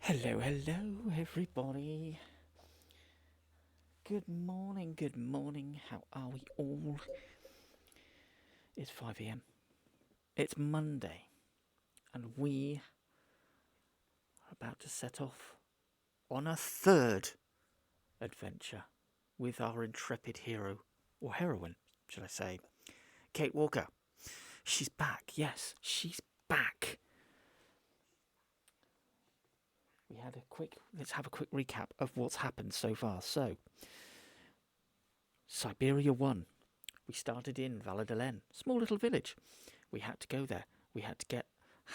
Hello, hello, everybody. Good morning, good morning. How are we all? It's 5 a.m. It's Monday, and we are about to set off on a third adventure with our intrepid hero, or heroine, should I say, Kate Walker. She's back, yes, she's back. Let's have a quick recap of what's happened so far. So, Syberia 1. We started in Valadelen, small little village. We had to go there. We had to get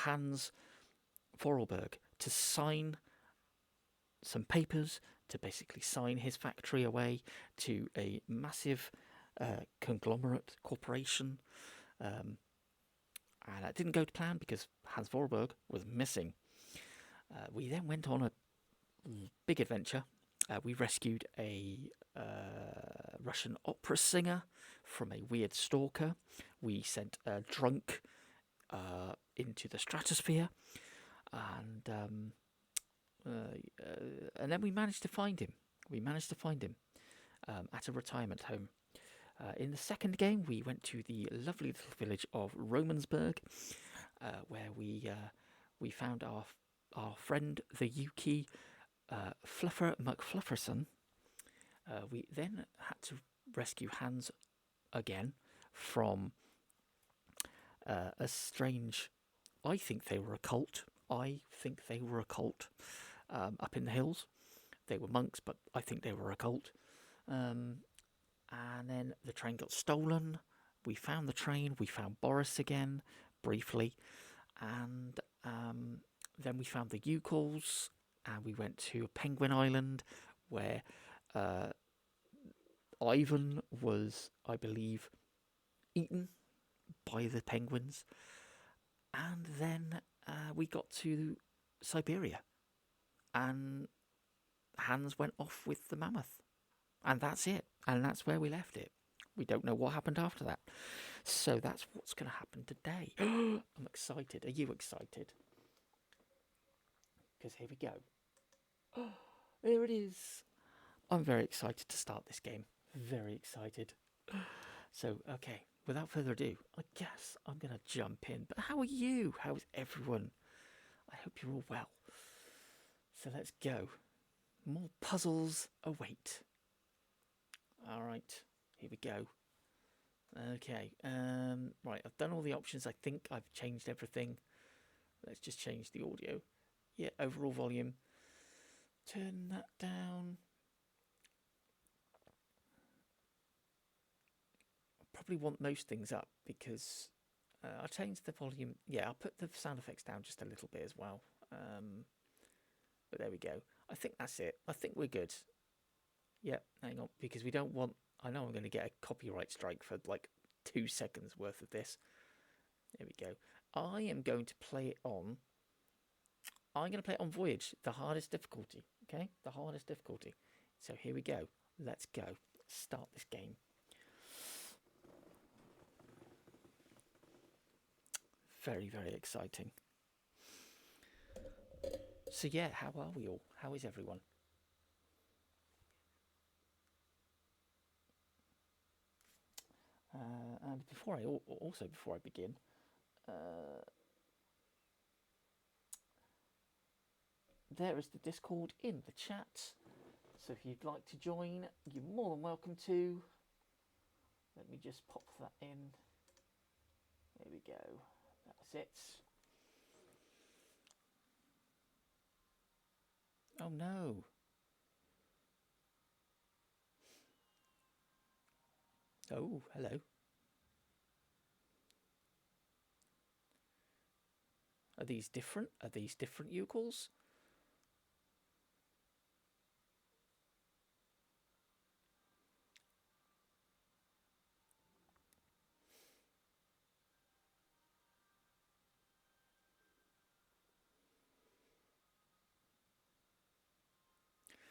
Hans Vorarlberg to sign some papers, to basically sign his factory away to a massive conglomerate corporation. And that didn't go to plan because Hans Vorarlberg was missing. We then went on a big adventure. We rescued a Russian opera singer from a weird stalker. We sent a drunk into the stratosphere, and then we managed to find him. At a retirement home. In the second game, we went to the lovely little village of Romansburg, where we found our friend the Yuki Fluffer McFlufferson. We then had to rescue Hans again from a strange. I think they were a cult. Up in the hills. They were monks, but I think they were a cult. And then the train got stolen. We found the train. We found Boris again, briefly. And then we found the Ukals. And we went to a penguin island where Ivan was, I believe, eaten by the penguins. And then we got to Syberia. And Hans went off with the mammoth. And that's it. And that's where we left it. We don't know what happened after that. So that's what's going to happen today. I'm excited. Are you excited? Because here we go. There it is. I'm very excited to start this game. Very excited. So, okay, without further ado, I guess I'm going to jump in. But how are you? How's everyone? I hope you're all well. So let's go. More puzzles await. Alright, here we go. Okay, right, I've done all the options. I think I've changed everything. Let's just change the audio. Yeah, overall volume. Turn that down. I probably want most things up because I'll change the volume. Yeah, I'll put the sound effects down just a little bit as well. But there we go. I think that's it. I think we're good. Yep, hang on, because we don't want. I know I'm going to get a copyright strike for like 2 seconds worth of this. There we go. I am going to play it on. I'm going to play it on Voyage, the hardest difficulty. Okay, the hardest difficulty. So here we go. Let's go. Start this game. Very, very exciting. So yeah, how are we all? How is everyone? And before I begin, there is the Discord in the chat. So if you'd like to join, you're more than welcome to. Let me just pop that in. There we go. That's it. Oh no. Oh, hello. Are these different? Are these different Ukals?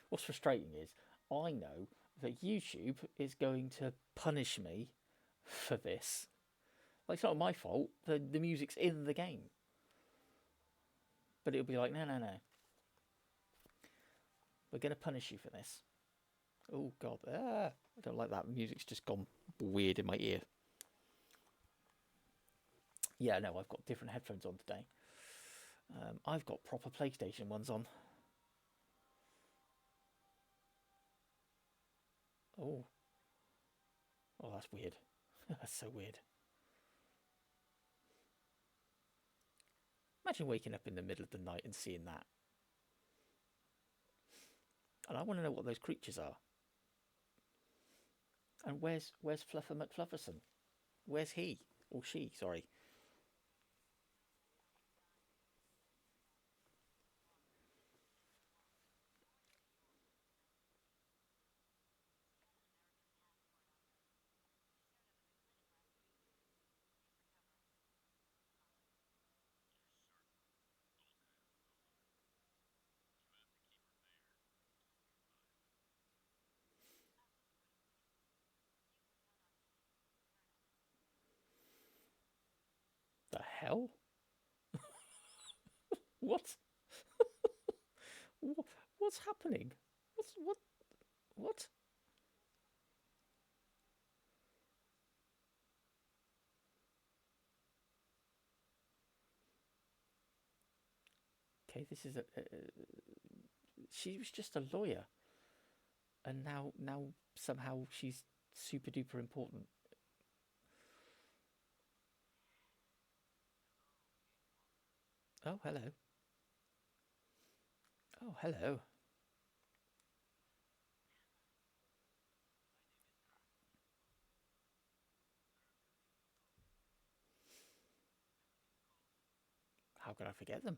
What's frustrating is I know that YouTube is going to punish me for this. Like, it's not my fault. The music's in the game. But it'll be like, no, no, no. We're going to punish you for this. Oh, God. I don't like that. Music's just gone weird in my ear. Yeah, no, I've got different headphones on today. I've got proper PlayStation ones on. Oh. Oh, that's weird. That's so weird. Imagine waking up in the middle of the night and seeing that. And I want to know what those creatures are. And where's Fluffer McFlufferson? Where's he? Or she, sorry. The hell? What? What's happening? What? Okay, this is she was just a lawyer, and now somehow she's super duper important. Oh, hello. Oh, hello. How could I forget them?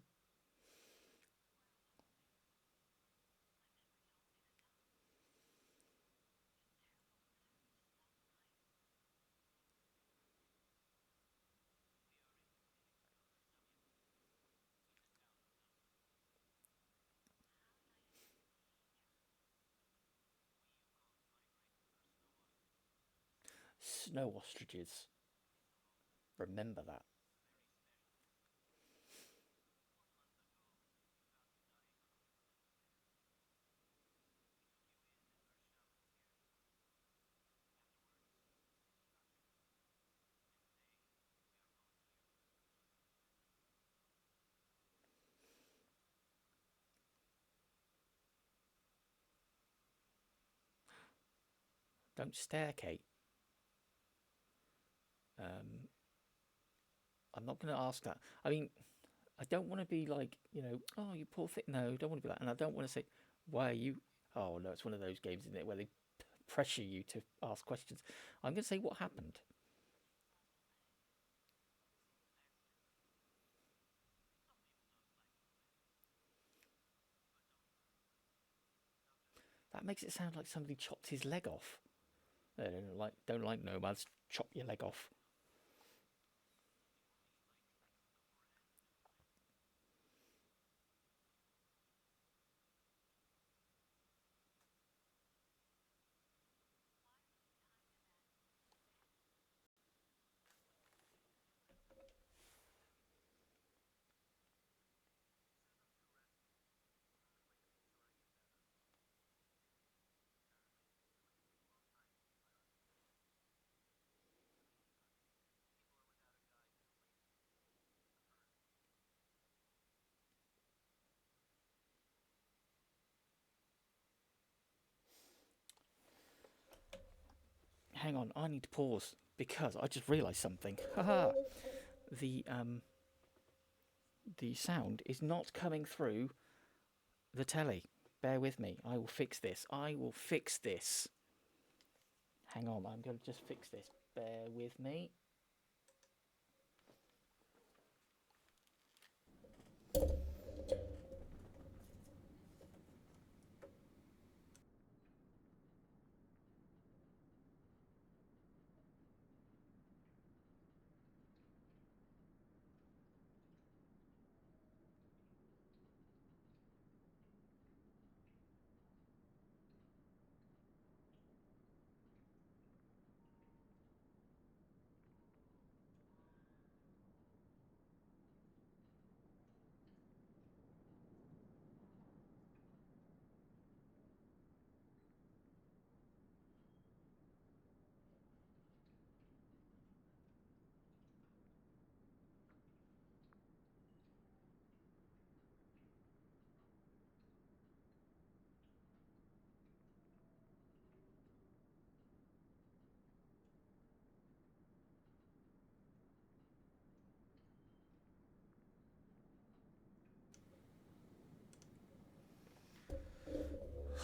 Snow ostriches. Remember that. Don't stare, Kate. Um, I'm not going to ask that. I mean, I don't want to be like, oh, you poor thing. No, I don't want to be like, and I don't want to say, why are you? Oh no, it's one of those games, isn't it, where they pressure you to ask questions. I'm going to say what happened. That makes it sound like somebody chopped his leg off. They don't like nomads. Chop your leg off. Hang on, I need to pause because I just realised something. Haha. The the sound is not coming through the telly. Bear with me. I will fix this. I will fix this. Hang on, I'm going to just fix this. Bear with me.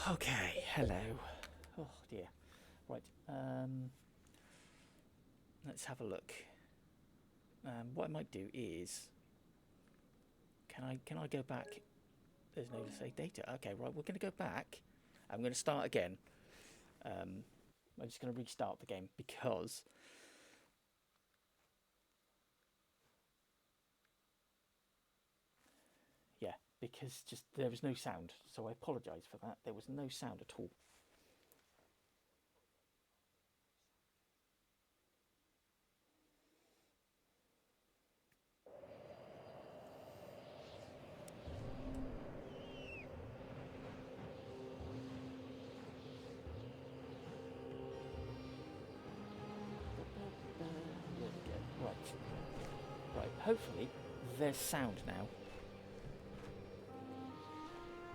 Okay, hello. Oh dear. Right, let's have a look. What I might do is, can I go back? There's no save data. Okay, right, we're going to go back. I'm going to start again. I'm just going to restart the game because because just there was no sound. So I apologise for that. There was no sound at all. There we go. Right. Hopefully there's sound now.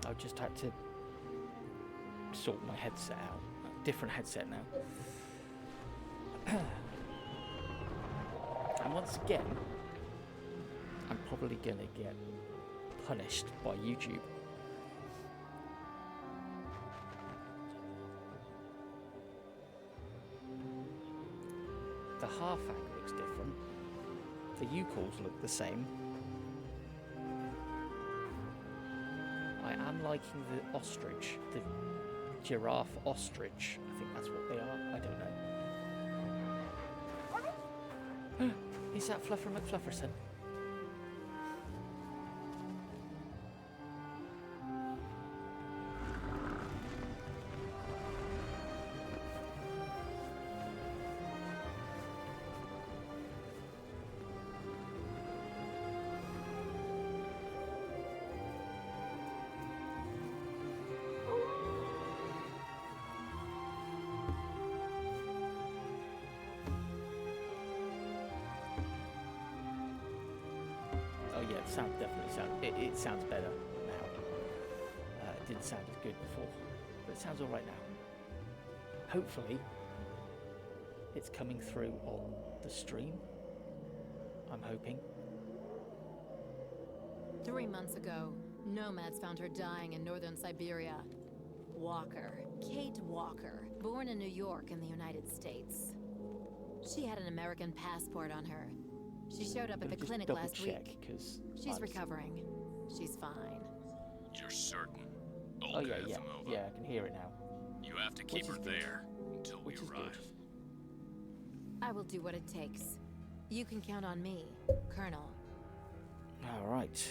I just had to sort my headset out. Different headset now. And once again, I'm probably going to get punished by YouTube. The half-act looks different. The U-calls look the same. I am liking the ostrich, the giraffe ostrich. I think that's what they are. I don't know. Is that Fluffer McFlufferson? Oh yeah, the sound definitely sounds. It sounds better now. It didn't sound as good before, but it sounds all right now. Hopefully, it's coming through on the stream. I'm hoping. 3 months ago, nomads found her dying in northern Syberia. Walker, Kate Walker, born in New York in the United States. She had an American passport on her. She showed up at the clinic last week. She's recovering. She's fine. You're certain? Oh yeah, yeah, I can hear it now. You have to keep her there until we arrive. I will do what it takes. You can count on me, Colonel. All right.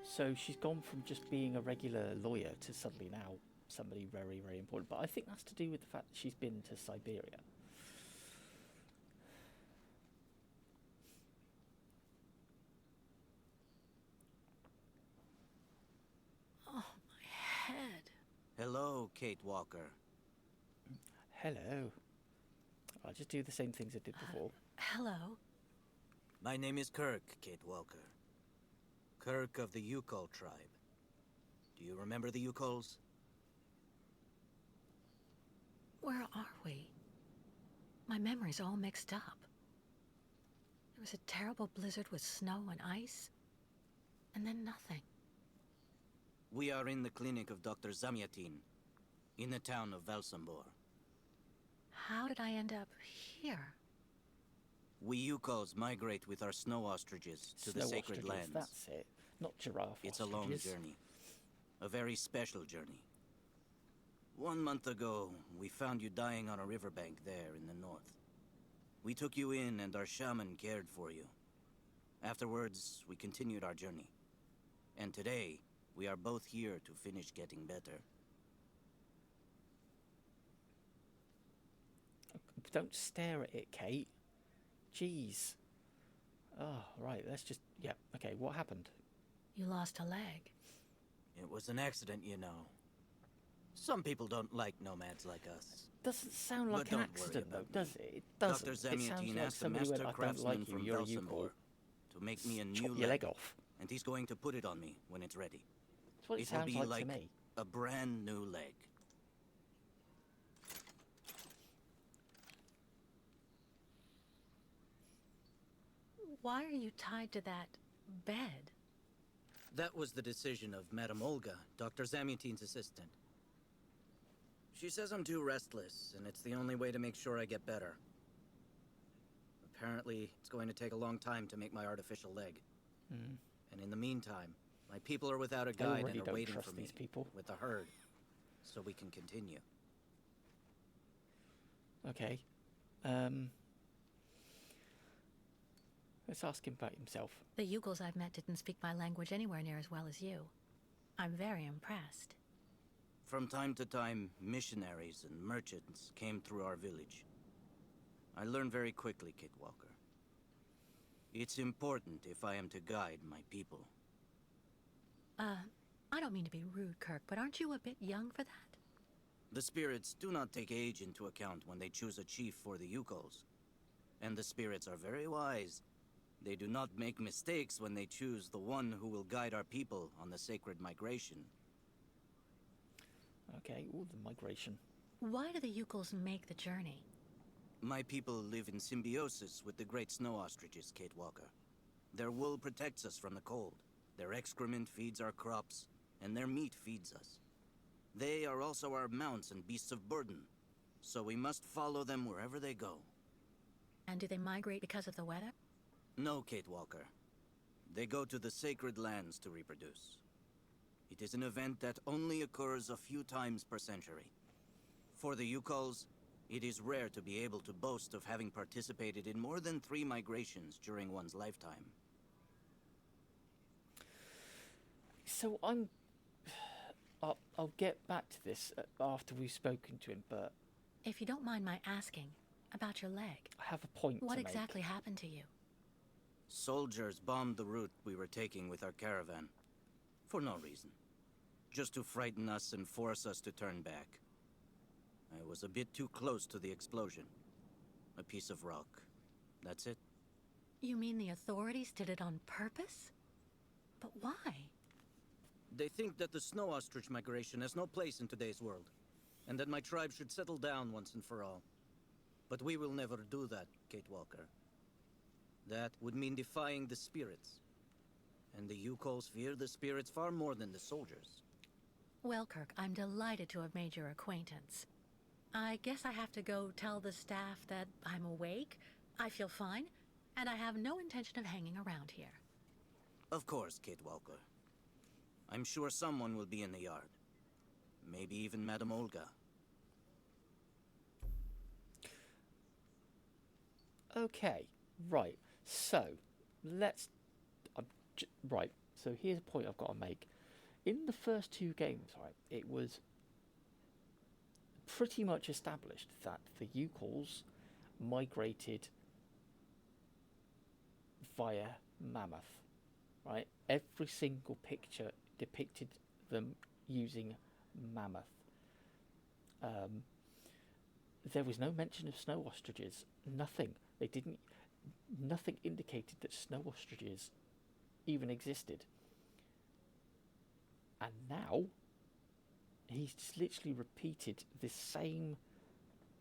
So she's gone from just being a regular lawyer to suddenly now somebody very, very important. But I think that's to do with the fact that she's been to Syberia. Oh, my head. Hello, Kate Walker. Hello. I'll just do the same things I did before. Hello. My name is Kirk, Kate Walker. Kirk of the Yukol tribe. Do you remember the Yukols? Where are we? My memory's all mixed up. There was a terrible blizzard with snow and ice, and then nothing. We are in the clinic of Dr. Zamyatin, in the town of Valsambor. How did I end up here? We Yukols migrate with our snow ostriches to the sacred lands. That's it. Not giraffe It's ostriches. a long journey. A very special journey. 1 month ago, we found you dying on a riverbank there in the north. We took you in and our shaman cared for you. Afterwards, we continued our journey. And today, we are both here to finish getting better. Don't stare at it, Kate. Jeez. Oh, right, let's just... Yeah, okay, what happened? You lost a leg. It was an accident, you know. Some people don't like nomads like us. Doesn't sound like But an don't accident, worry though, about does me. it? It doesn't. Dr. It sounds Zamyatin like asked the somebody master went, I don't like craftsman you, from you're a U-Call. Valsambor to make me a new Chop your leg off. And he's going to put it on me when it's ready. That's what it It will sounds be like like to me. a brand new leg. Why are you tied to that bed? That was the decision of Madame Olga, Dr. Zamutine's assistant. She says I'm too restless, and it's the only way to make sure I get better. Apparently, it's going to take a long time to make my artificial leg. And in the meantime, my people are without a guide and are waiting for me with the herd, so we can continue. Okay. Let's ask him about himself. The Yugels I've met didn't speak my language anywhere near as well as you. I'm very impressed. From time to time, missionaries and merchants came through our village. I learned very quickly, Kate Walker. It's important if I am to guide my people. I don't mean to be rude, Kirk, but aren't you a bit young for that? The spirits do not take age into account when they choose a chief for the Yukos. And the spirits are very wise. They do not make mistakes when they choose the one who will guide our people on the sacred migration. Okay, ooh, the migration. Why do the Yukels make the journey? My people live in symbiosis with the great snow ostriches, Kate Walker. Their wool protects us from the cold. Their excrement feeds our crops, and their meat feeds us. They are also our mounts and beasts of burden, so we must follow them wherever they go. And do they migrate because of the weather? No, Kate Walker. They go to the sacred lands to reproduce. It is an event that only occurs a few times per century. For the Yukos, it is rare to be able to boast of having participated in more than 3 migrations during one's lifetime. So I'll get back to this after we've spoken to him, but If you don't mind my asking, about your leg. I have a point What to make. exactly happened to you? Soldiers bombed the route we were taking with our caravan. For no reason. Just to frighten us and force us to turn back. I was a bit too close to the explosion. A piece of rock. That's it. You mean the authorities did it on purpose? But why? They think that the snow ostrich migration has no place in today's world, and that my tribe should settle down once and for all. But we will never do that, Kate Walker. That would mean defying the spirits. And the Yukos fear the spirits far more than the soldiers. Well, Kirk, I'm delighted to have made your acquaintance. I guess I have to go tell the staff that I'm awake, I feel fine, and I have no intention of hanging around here. Of course, Kate Walker. I'm sure someone will be in the yard. Maybe even Madame Olga. Okay, right. So, let's... right, so here's a point I've got to make. In the first 2 games, right, it was pretty much established that the Yukos migrated via mammoth, right? Every single picture depicted them using mammoth. There was no mention of snow ostriches. Nothing. They didn't. Nothing indicated that snow ostriches even existed. And now, he's just literally repeated the same,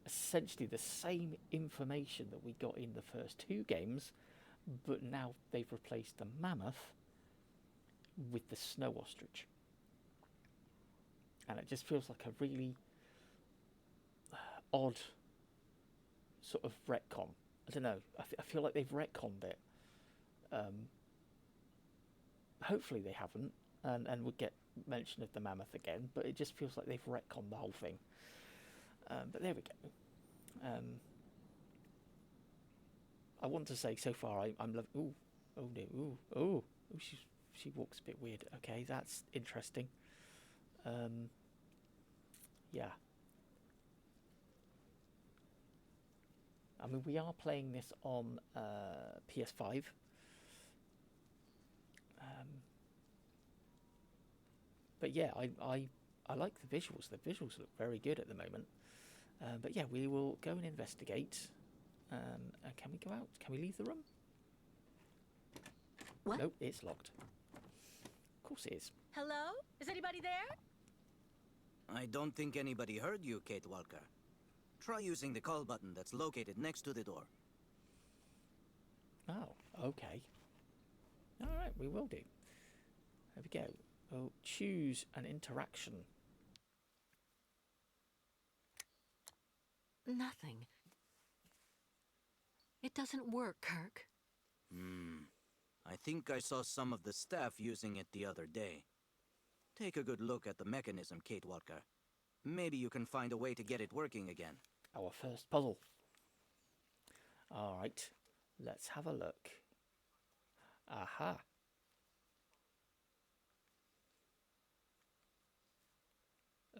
essentially the same information that we got in the first 2 games, but now they've replaced the mammoth with the snow ostrich. And it just feels like a really odd sort of retcon. I don't know. I feel like they've retconned it. Hopefully they haven't, and we'll get mention of the mammoth again, but it just feels like they've retconned the whole thing. But there we go. I want to say so far I'm loving. Ooh, oh no, ooh, oh, she walks a bit weird. Okay, that's interesting. Yeah. I mean, we are playing this on PS5. But yeah, I like the visuals. The visuals look very good at the moment. But yeah, we will go and investigate. Can we go out? Can we leave the room? What? Nope, it's locked. Of course it is. Hello? Is anybody there? I don't think anybody heard you, Kate Walker. Try using the call button that's located next to the door. Oh, Okay. All right, we will do. There we go. Oh, choose an interaction. Nothing. It doesn't work, Kirk. I think I saw some of the staff using it the other day. Take a good look at the mechanism, Kate Walker. Maybe you can find a way to get it working again. Our first puzzle. All right, let's have a look. Aha.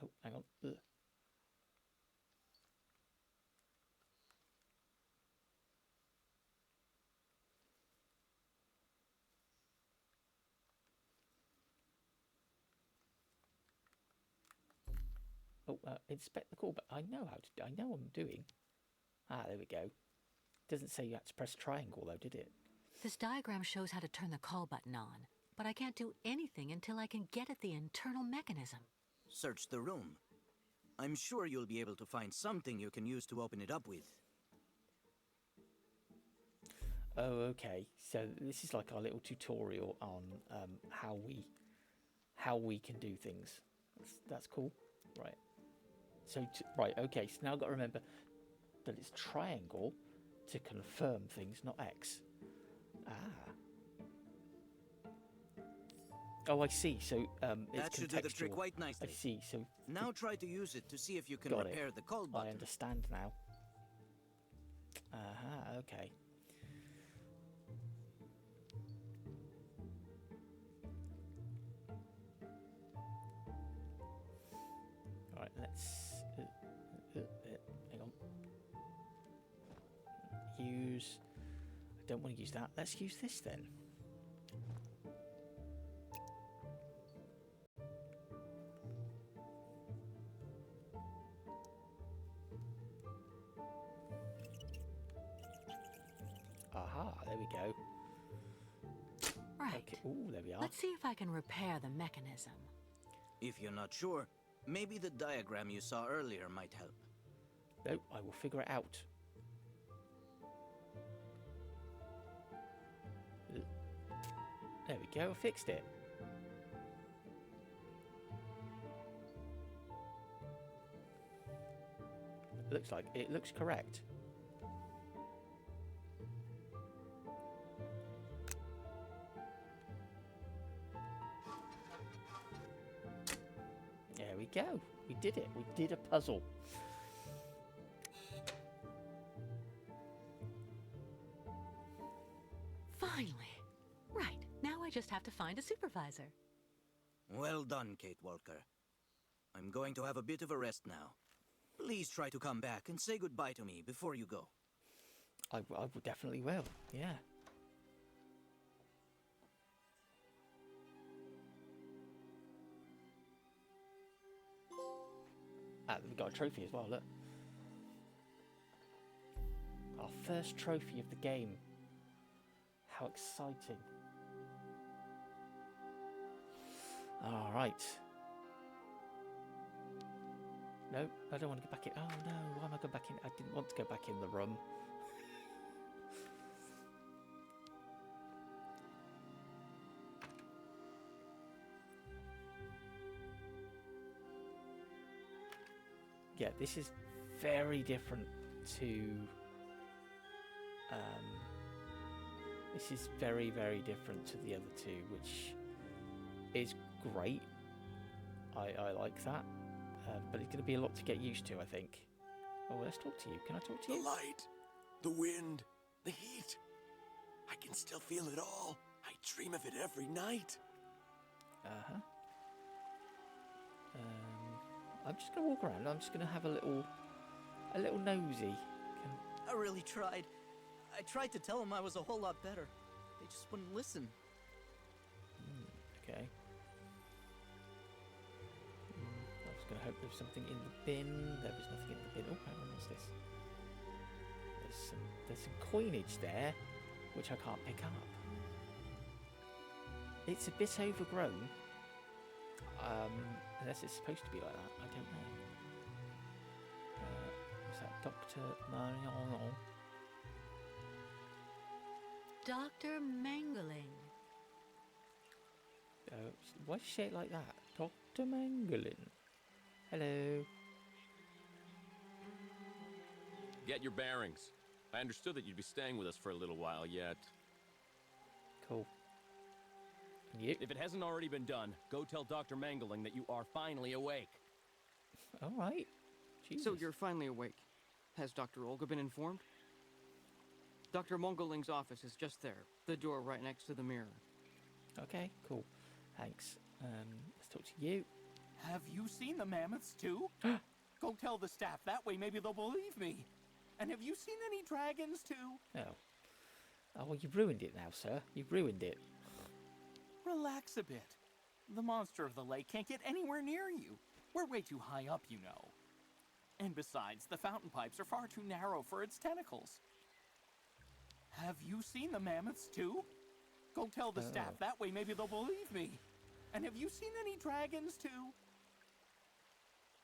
Oh, hang on. Ugh. Oh, inspect the core, but I know how to. I know what I'm doing. Ah, there we go. Doesn't say you had to press triangle though, did it? This diagram shows how to turn the call button on, but I can't do anything until I can get at the internal mechanism. Search the room. I'm sure you'll be able to find something you can use to open it up with. Oh, okay. So this is like our little tutorial on how we can do things. That's cool, right? So right, okay. So now I've got to remember that it's triangle to confirm things, not X. Ah. Oh, I see. So it's That should do the trick contextual. quite nicely. I see. So Now try to use it to see if you can got repair it. the call button. I understand now. Aha. Okay. All right. Let's. Hang on. Use. I don't want to use that. Let's use this then. Aha, there we go. Right. Okay. Ooh, there we are. Let's see if I can repair the mechanism. If you're not sure, maybe the diagram you saw earlier might help. No, I will figure it out. There we go, I fixed it. It looks correct. There we go. We did it. We did a puzzle. Finally. Right. Now I just have to find a supervisor. Well done, Kate Walker. I'm going to have a bit of a rest now. Please try to come back and say goodbye to me before you go. I definitely will. Yeah. Ah, we got a trophy as well, look. Our first trophy of the game. How exciting. Alright. No, I don't want to go back in. Oh no, why am I going back in? I didn't want to go back in the room. Yeah, this is very different to... this is very, very different to the other two, which is great. I like that. But it's going to be a lot to get used to, I think. Oh, let's talk to you. Can I talk to you? The light, the wind, the heat. I can still feel it all. I dream of it every night. Uh-huh. I'm just going to walk around. I'm just going to have a little nosy. I really tried. I tried to tell them I was a whole lot better. They just wouldn't listen. Okay. I was going to hope there was something in the bin. There was nothing in the bin. Oh, hang on, what's this? There's some coinage there, which I can't pick up. It's a bit overgrown. Unless it's supposed to be like that. I don't know. What's that? Dr. Mariano. Dr. Mangling. Why say it like that? Dr. Mangolin. Hello. Get your bearings. I understood that you'd be staying with us for a little while yet. Cool. And you? If it hasn't already been done, go tell Dr. Mangling that you are finally awake. All right. Jesus. So you're finally awake. Has Dr. Olga been informed? Dr. Mongoling's office is just there, the door right next to the mirror. Okay, cool. Thanks. Let's talk to you. Have you seen the mammoths too? Go tell the staff, that way maybe they'll believe me. And have you seen any dragons too? Oh. Oh, well, you've ruined it now, sir. You've ruined it. Relax a bit. The monster of the lake can't get anywhere near you. We're way too high up, you know. And besides, the fountain pipes are far too narrow for its tentacles. Have you seen the mammoths too? Go tell the staff, that way maybe they'll believe me. And have you seen any dragons too?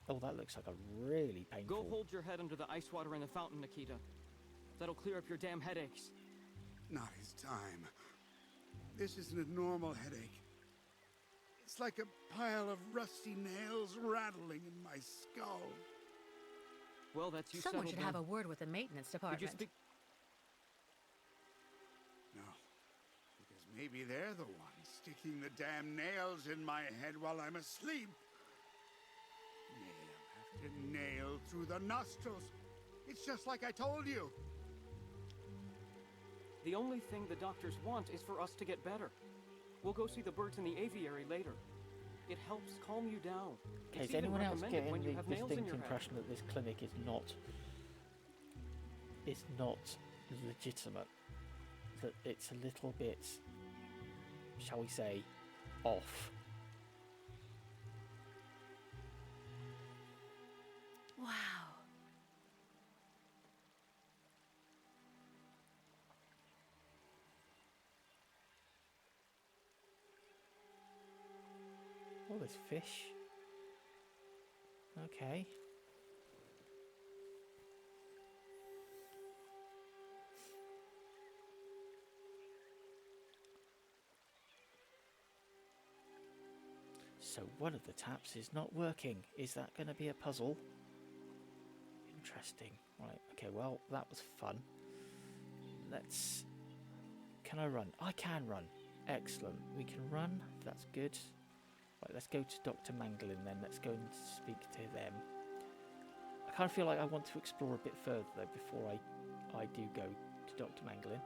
Oh, that looks like a really painful... Go hold your head under the ice water in the fountain, Nikita. That'll clear up your damn headaches. Not his time. This isn't a normal headache. It's like a pile of rusty nails rattling in my skull. Well, that's you Someone settled should have then. a word with the maintenance Could department. you speak? No. Because maybe they're the ones sticking the damn nails in my head while I'm asleep. Nail after nail through the nostrils. It's just like I told you. The only thing the doctors want is for us to get better. We'll go see the birds in the aviary later. It helps calm you down. Okay, It's is even anyone else recommended getting when you the have nails in distinct your head. impression that this clinic is not legitimate? That it's a little bit, shall we say, off. Wow. Oh, there's fish. Okay. So one of the taps is not working. Is that going to be a puzzle? Interesting. Right, okay, well, that was fun. Let's... Can I run? I can run. Excellent. We can run. That's good. Right, let's go to Dr. Mangolin then. Let's go and speak to them. I kind of feel like I want to explore a bit further though before I do go to Dr. Mangolin.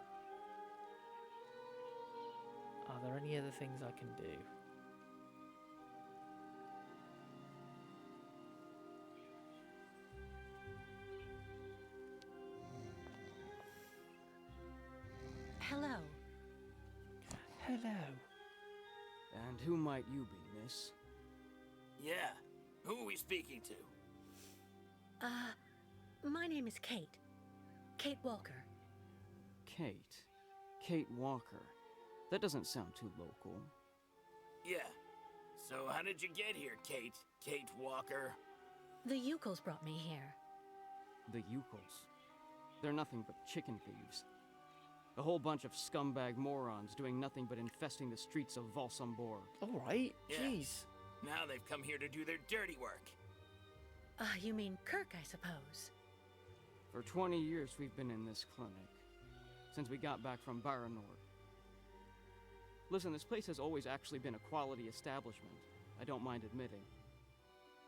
Are there any other things I can do? Hello. Hello. And who might you be, miss? Yeah. Who are we speaking to? My name is Kate. Kate Walker. Kate. Kate Walker. That doesn't sound too local. Yeah. So how did you get here, Kate? Kate Walker? The Yukos brought me here. The Yukos. They're nothing but chicken thieves. A whole bunch of scumbag morons doing nothing but infesting the streets of Valsambor. All right. Yeah. Jeez. Now they've come here to do their dirty work. You mean Kirk, I suppose. For 20 years we've been in this clinic. Since we got back from Baranor. Listen, this place has always actually been a quality establishment. I don't mind admitting.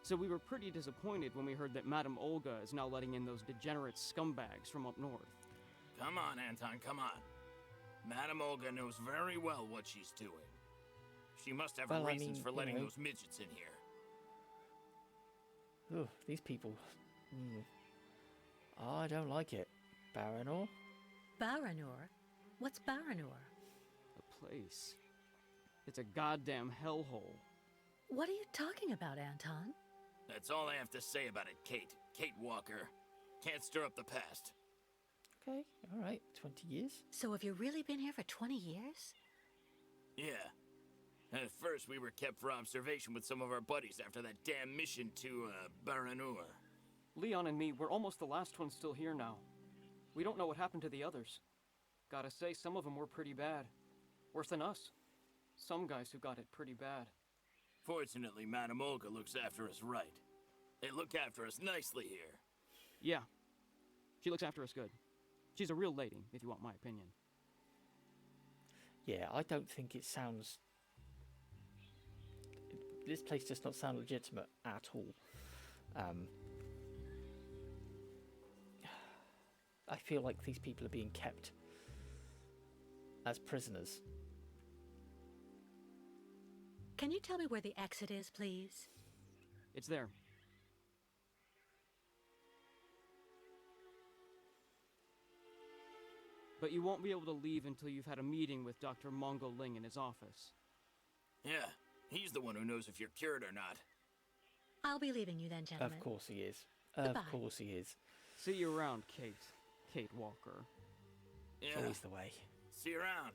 So we were pretty disappointed when we heard that Madame Olga is now letting in those degenerate scumbags from up north. Come on, Anton, come on. Madame Olga knows very well what she's doing. She must have her Well, I reasons mean, for you letting know. those midgets in here. Ugh, these people. I don't like it. Baranor? Baranor? What's Baranor? A place. It's a goddamn hellhole. What are you talking about, Anton? That's all I have to say about it, Kate. Kate Walker. Can't stir up the past. Okay, all right. 20 years? So have you really been here for 20 years? Yeah. At first, we were kept for observation with some of our buddies after that damn mission to, Baranur. Leon and me, we're almost the last ones still here now. We don't know what happened to the others. Gotta say, some of them were pretty bad. Worse than us. Some guys who got it pretty bad. Fortunately, Madame Olga looks after us right. They look after us nicely here. Yeah. She looks after us good. She's a real lady, if you want my opinion. Yeah, I don't think it sounds... This place does not sound legitimate at all. I feel like these people are being kept as prisoners. Can you tell me where the exit is, please? It's there. But you won't be able to leave until you've had a meeting with Dr. Mongol Ling in his office. Yeah, he's the one who knows if you're cured or not. I'll be leaving you then, gentlemen. Of course he is. Goodbye. Of course he is. See you around, Kate. Kate Walker. It's Yeah, always the way. see you around.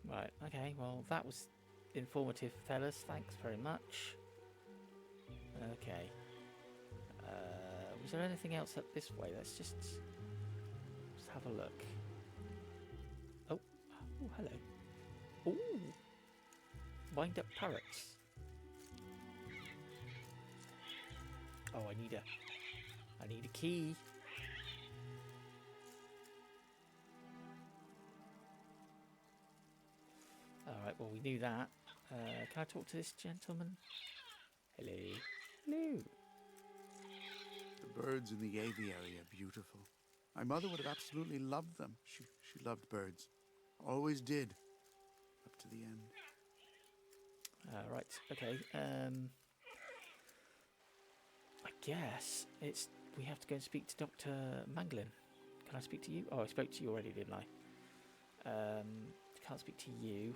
Right, okay, well, that was informative, fellas. Thanks very much. Okay. Was there anything else up this way? Let's just have a look. Oh, oh, hello. Ooh, wind up parrots. Oh, I need a key. All right, well, we knew that. Can I talk to this gentleman? Hello. Hello. The birds in the aviary are beautiful. My mother would have absolutely loved them. She loved birds. Always did. Up to the end. Right, okay. I guess we have to go and speak to Dr. Manglin. Can I speak to you? Oh, I spoke to you already, didn't I? Can't speak to you.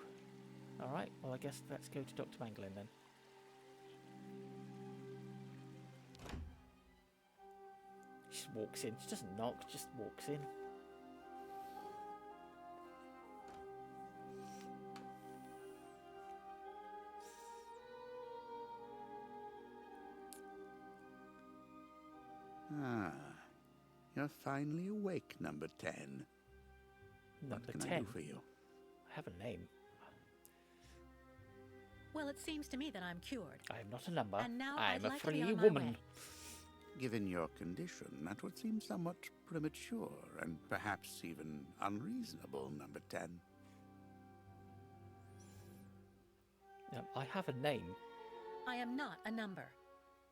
Alright, well, I guess let's go to Dr. Manglin then. She just walks in. She doesn't knock, just walks in. Ah, you're finally awake, number 10. Number what can 10? I do for you? I have a name. Well, it seems to me that I'm cured. I am not a number. And now I I'd am a like to be free on my woman. way. Given your condition, that would seem somewhat premature and perhaps even unreasonable, number 10. I have a name. I am not a number.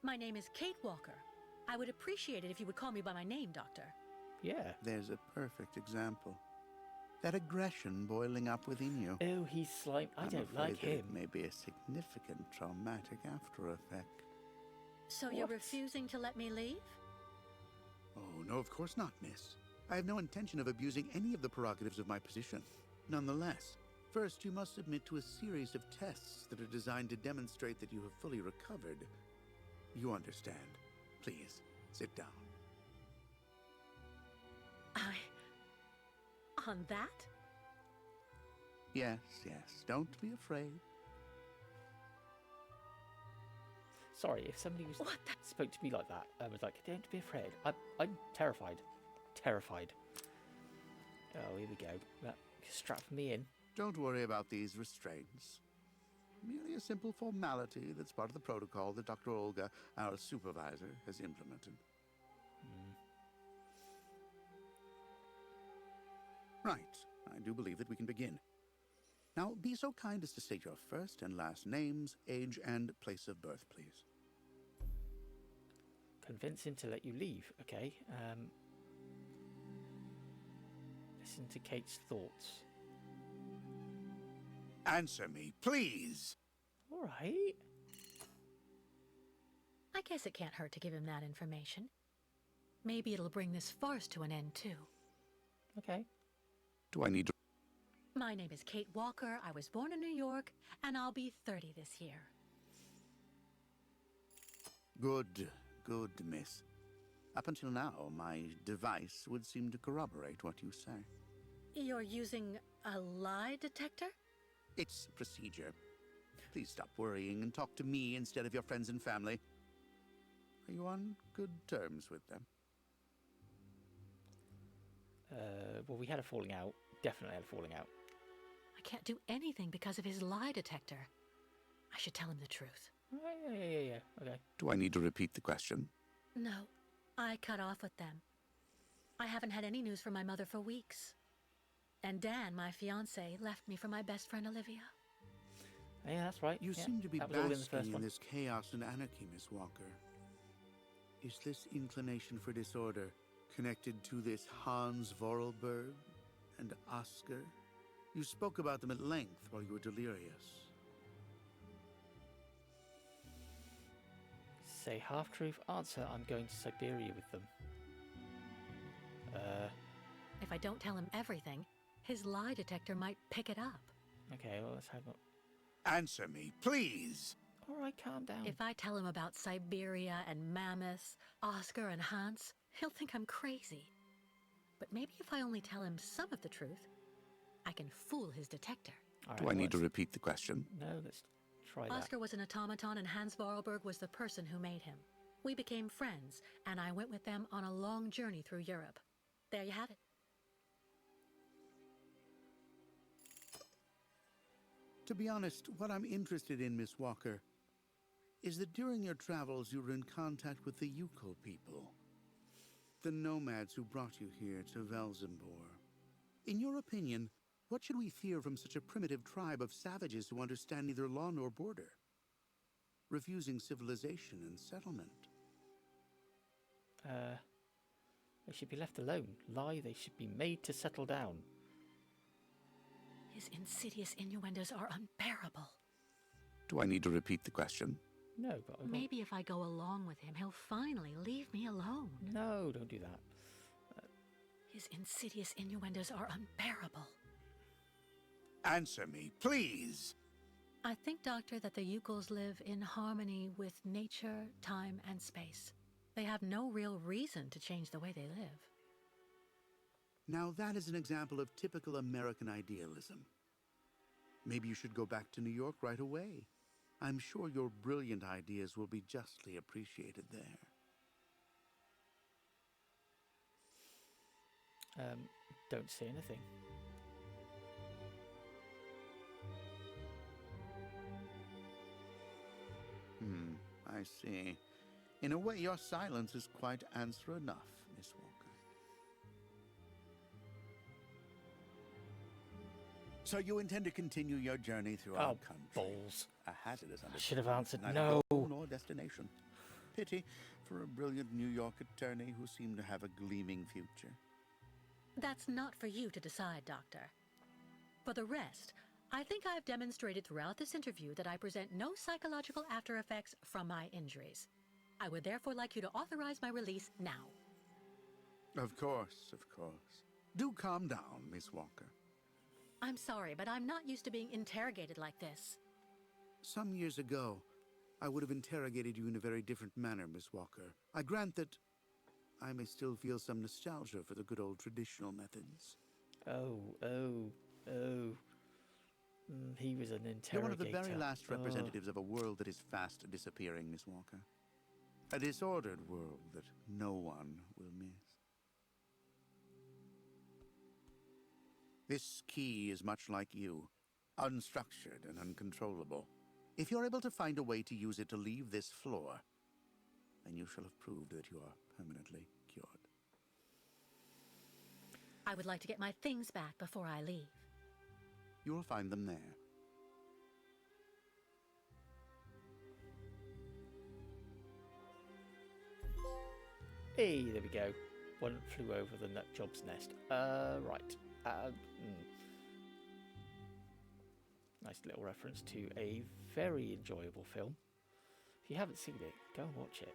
My name is Kate Walker. I would appreciate it if you would call me by my name, Doctor. Yeah. There's a perfect example. That aggression boiling up within you. Oh, he's slime. I don't like that him. It may be a significant traumatic after effect. So you're refusing to let me leave? Oh, no, of course not, miss. I have no intention of abusing any of the prerogatives of my position. Nonetheless, first you must submit to a series of tests that are designed to demonstrate that you have fully recovered. You understand. Please, sit down. On that? Yes, yes, don't be afraid. Sorry, if somebody spoke to me like that, I was like, don't be afraid. I'm terrified. Terrified. Oh, here we go. Strap me in. Don't worry about these restraints. Merely a simple formality that's part of the protocol that Dr. Olga, our supervisor, has implemented. Right. I do believe that we can begin. Now, be so kind as to state your first and last names, age, and place of birth, please. Convince him to let you leave, okay? Listen to Kate's thoughts. Answer me, please! All right. I guess it can't hurt to give him that information. Maybe it'll bring this farce to an end, too. Okay. Do I need to... My name is Kate Walker. I was born in New York, and I'll be 30 this year. Good, good, miss. Up until now, my device would seem to corroborate what you say. You're using a lie detector? It's procedure. Please stop worrying and talk to me instead of your friends and family. Are you on good terms with them? Well, we had a falling out. Definitely had a falling out. I can't do anything because of his lie detector. I should tell him the truth. Right, yeah. Okay. Do I need to repeat the question? No, I cut off with them. I haven't had any news from my mother for weeks. And Dan, my fiancé, left me for my best friend Olivia. Yeah, that's right. You yeah, seem to be that was all in the basking first in one. this chaos and anarchy, Miss Walker. Is this inclination for disorder connected to this Hans Vorarlberg and Oscar? You spoke about them at length while you were delirious. Say half-truth. Answer, I'm going to Syberia with them. If I don't tell him everything, his lie detector might pick it up. Okay, well, let's have a... Answer me, please! All right, calm down. If I tell him about Syberia and mammoths, Oscar and Hans, he'll think I'm crazy. But maybe if I only tell him some of the truth, I can fool his detector. All right, Do I need to repeat the question? No, let's try that. Oscar was an automaton and Hans Vorarlberg was the person who made him. We became friends, and I went with them on a long journey through Europe. There you have it. To be honest, what I'm interested in, Miss Walker, is that during your travels you were in contact with the Yukon people, the nomads who brought you here to Velzembor. In your opinion, what should we fear from such a primitive tribe of savages who understand neither law nor border, refusing civilization and settlement? They should be left alone. Lie, they should be made to settle down. His insidious innuendos are unbearable. Do I need to repeat the question? No, but I won't. Maybe if I go along with him, he'll finally leave me alone. No, don't do that. His insidious innuendos are unbearable. Answer me, please! I think, Doctor, that the Yukols live in harmony with nature, time, and space. They have no real reason to change the way they live. Now that is an example of typical American idealism. Maybe you should go back to New York right away. I'm sure your brilliant ideas will be justly appreciated there. Don't say anything. I see. In a way, your silence is quite answer enough, Miss Walker. So you intend to continue your journey through our country? Balls. A hazardous undertaking. I should have answered neither no. goal nor destination. Pity for a brilliant New York attorney who seemed to have a gleaming future. That's not for you to decide, Doctor. For the rest, I think I've demonstrated throughout this interview that I present no psychological after effects from my injuries. I would therefore like you to authorize my release now. Of course, of course. Do calm down, Miss Walker. I'm sorry, but I'm not used to being interrogated like this. Some years ago, I would have interrogated you in a very different manner, Miss Walker. I grant that I may still feel some nostalgia for the good old traditional methods. He was an interrogator. You're one of the very last representatives of a world that is fast disappearing, Miss Walker. A disordered world that no one will miss. This key is much like you, unstructured and uncontrollable. If you're able to find a way to use it to leave this floor, then you shall have proved that you are permanently cured. I would like to get my things back before I leave. You will find them there. Hey, there we go. One flew over the nut job's nest. Right. Nice little reference to a very enjoyable film. If you haven't seen it, go and watch it.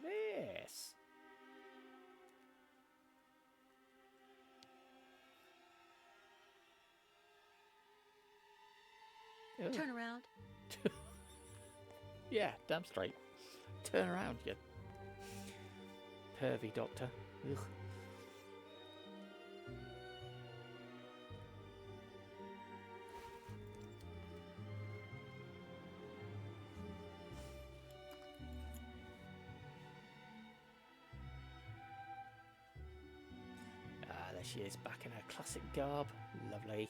Yes. Oh. Turn around. Yeah, damn straight. Turn around, you pervy doctor. Ugh. she is, back in her classic garb. Lovely.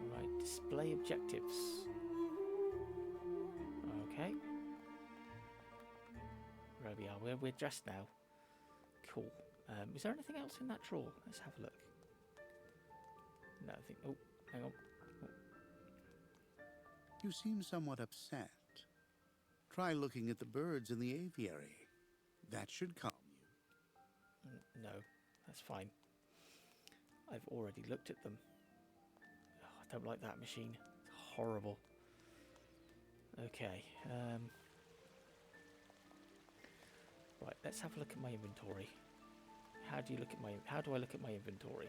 Alright, display objectives. Okay. There we are, we're dressed now. Cool. Is there anything else in that drawer? Let's have a look. No, I think... Oh, hang on. Oh. You seem somewhat upset. Try looking at the birds in the aviary. That should calm you. No, that's fine. I've already looked at them. Oh, I don't like that machine. It's horrible. Okay. Right, let's have a look at my inventory. How do you look at my... How do I look at my inventory?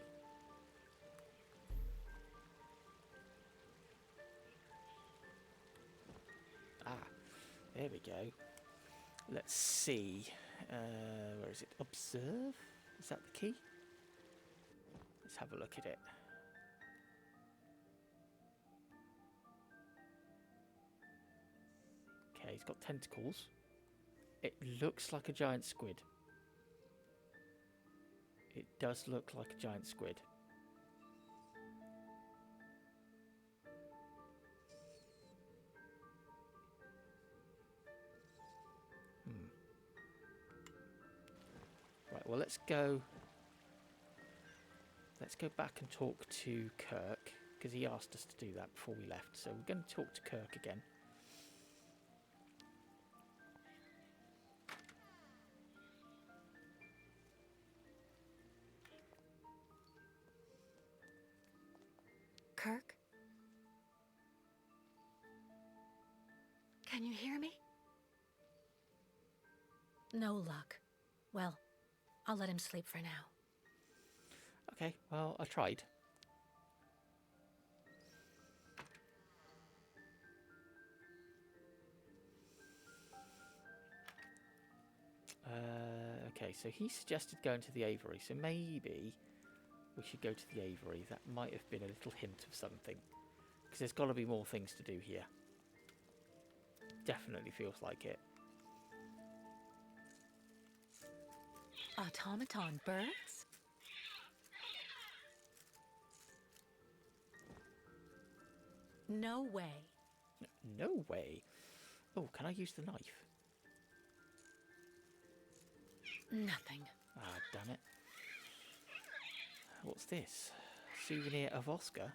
Ah, there we go. Let's see. Where is it? Observe? Is that the key? Let's have a look at it. Okay, he's got tentacles. It looks like a giant squid. It does look like a giant squid. Right, well, let's go back and talk to Kirk, because he asked us to do that before we left. So we're going to talk to Kirk again. Kirk? Can you hear me? No luck. Well, I'll let him sleep for now. Okay, well, I tried. Okay, so he suggested going to the Aviary, so maybe we should go to the Aviary. That might have been a little hint of something, because there's got to be more things to do here. Definitely feels like it. Automaton birds? No way. No way. Oh, can I use the knife? Nothing. Ah, damn it. What's this? Souvenir of Oscar?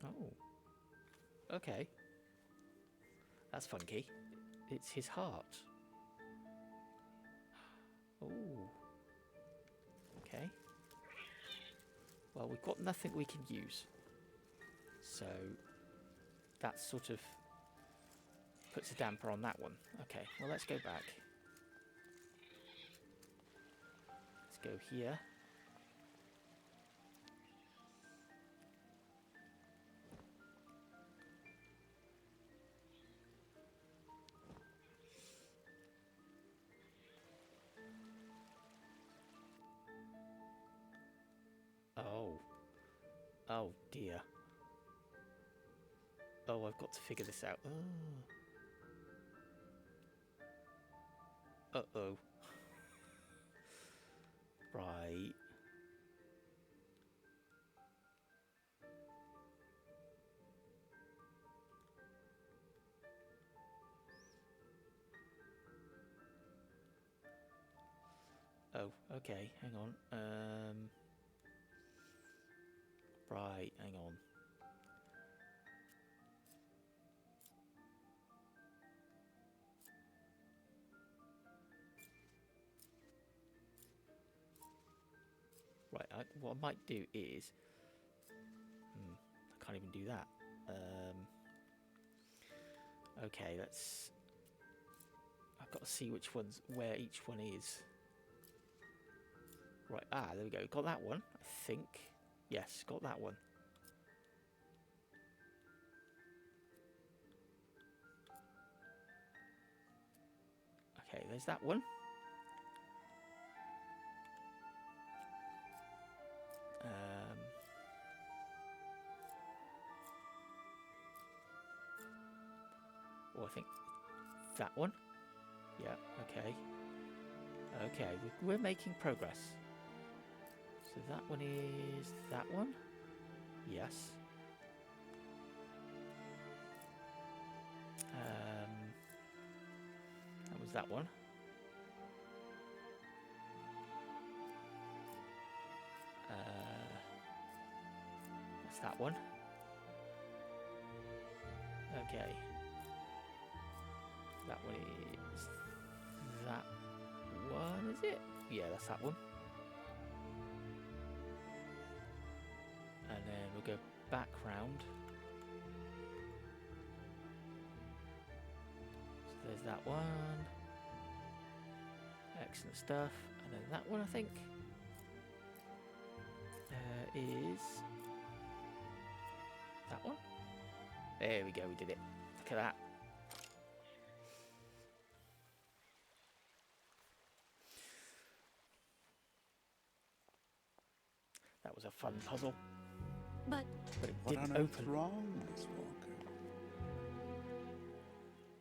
Oh. Okay. That's funky. It's his heart. Oh. Okay. Well, we've got nothing we can use. So that sort of puts a damper on that one. Okay, well, let's go back. Let's go here. Oh. Oh, dear. Oh, I've got to figure this out. Oh. Uh-oh. Right. Oh, okay, hang on. Right, hang on. Right, what I might do is... I can't even do that. Okay, let's... I've got to see which one's... where each one is. Right, there we go. Got that one, I think. Yes, got that one. Okay, there's that one. Oh, I think that one. Yeah, okay. Okay, we're making progress. So that one is that one? Yes. That was that one. That's that one. Okay. That one is that one, is it? Yeah, that's that one. And then we'll go back round. So there's that one. Excellent stuff. And then that one, I think, is that one. There we go, we did it. Look at that. That was a fun puzzle. But it What didn't on earth's open. wrong, Miss Walker?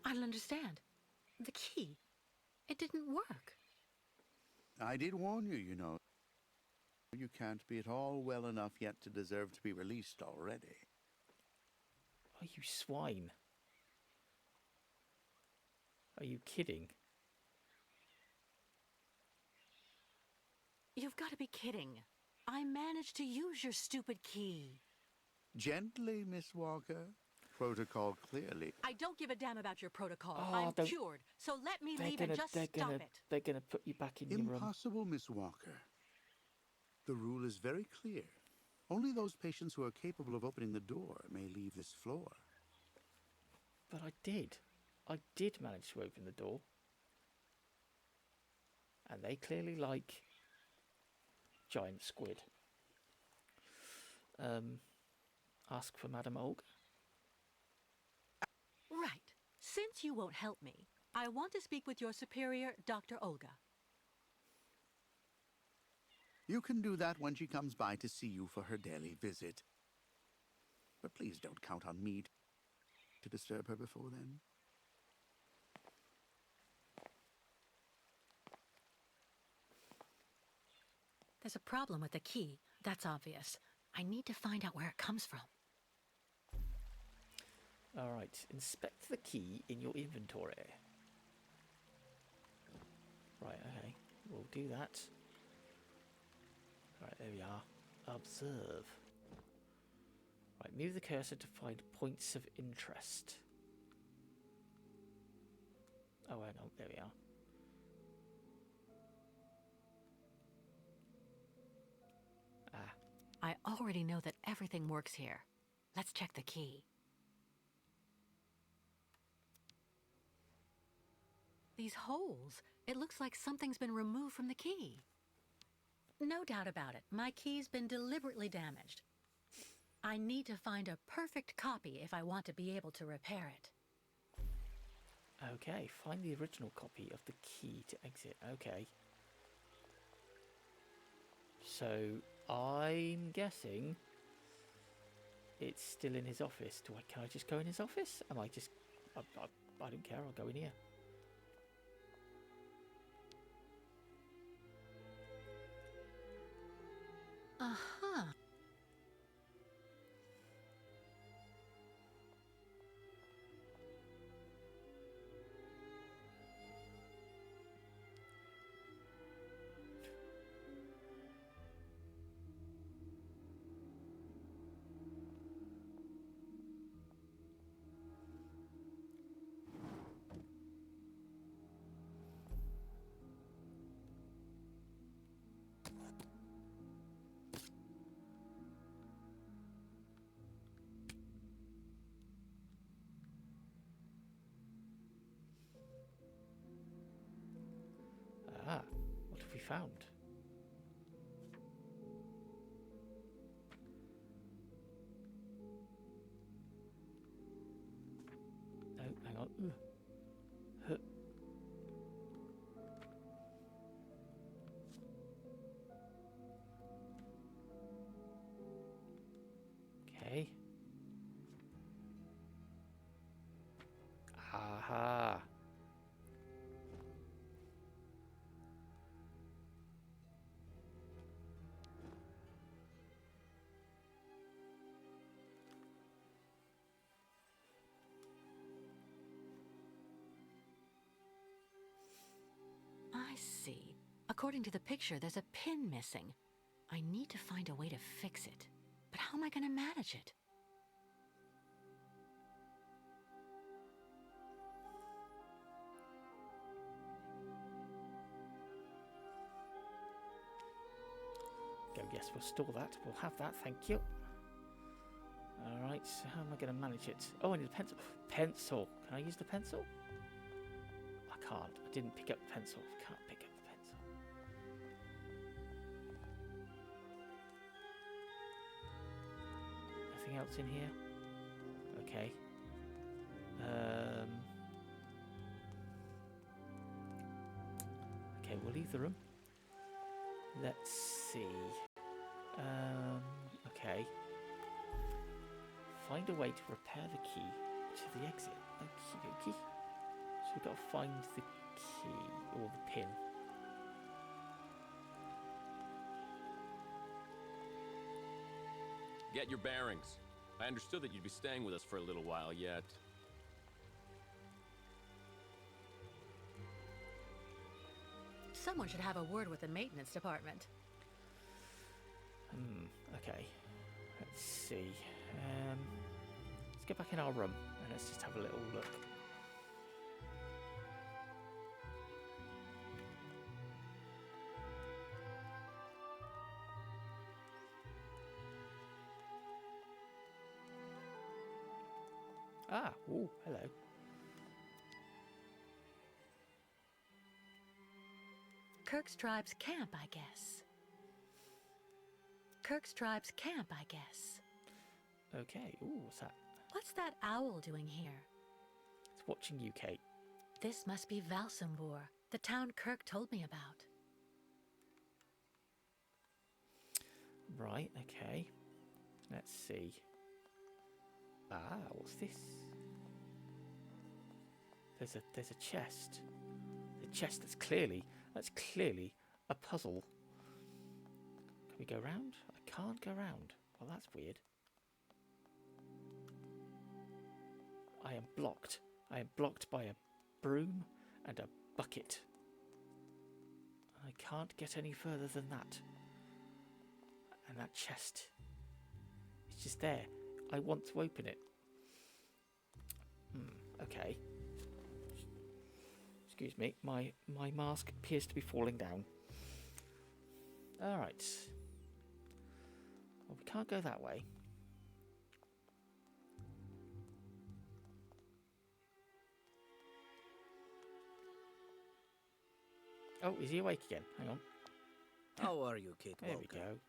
I don't understand. The key. It didn't work. I did warn you, you know. You can't be at all well enough yet to deserve to be released already. Are you swine? Are you kidding? You've got to be kidding. I managed to use your stupid key. Gently, Miss Walker. Protocol clearly. I don't give a damn about your protocol. Oh, I'm don't- cured. So let me leave and just stop it. They're gonna put you back in your room. Impossible, Miss Walker. The rule is very clear. Only those patients who are capable of opening the door may leave this floor. But I did. I did manage to open the door. And they clearly like giant squid. Ask for Madame Olga. Right. Since you won't help me, I want to speak with your superior, Dr. Olga. You can do that when she comes by to see you for her daily visit. But please don't count on me to disturb her before then. There's a problem with the key. That's obvious. I need to find out where it comes from. Alright, inspect the key in your inventory. Right, okay. We'll do that. Right, there we are. Observe. Right, move the cursor to find points of interest. Oh, hang on, there we are. I already know that everything works here. Let's check the key. These holes. It looks like something's been removed from the key. No doubt about it. My key's been deliberately damaged. I need to find a perfect copy if I want to be able to repair it. Okay, find the original copy of the key to exit. Okay. So, I'm guessing it's still in his office. Can I just go in his office? I don't care, I'll go in here. Uh-huh. Ah, what have we found? Oh, hang on. Huh. Okay. Aha. According to the picture, there's a pin missing. I need to find a way to fix it. But how am I going to manage it? Go, yes, we'll store that. We'll have that, thank you. Alright, so how am I going to manage it? Oh, I need a pencil. Pencil. Can I use the pencil? I can't. I didn't pick up the pencil. Can't pick up the pencil. Nothing else in here? Okay. Okay, we'll leave the room. Let's see. Okay. Find a way to repair the key to the exit. Okie dokie. So we've got to find the key or the pin. Get your bearings. I understood that you'd be staying with us for a little while yet. Someone should have a word with the maintenance department. Okay. Let's see. Let's get back in our room and let's just have a little look. Ah, ooh, hello. Kirk's tribe's camp, I guess. Kirk's tribe's camp, I guess. Okay, ooh, what's that? What's that owl doing here? It's watching you, Kate. This must be Valsambor, the town Kirk told me about. Right, okay. Let's see. Ah, what's this? There's a chest. A chest that's clearly a puzzle. Can we go round? I can't go round. Well, that's weird. I am blocked. I am blocked by a broom and a bucket. I can't get any further than that. And that chest, it's just there. I want to open it. Okay. Excuse me, my mask appears to be falling down. Alright. Well, we can't go that way. Oh, is he awake again? Hang on. How are you, Kate There Walker? we go.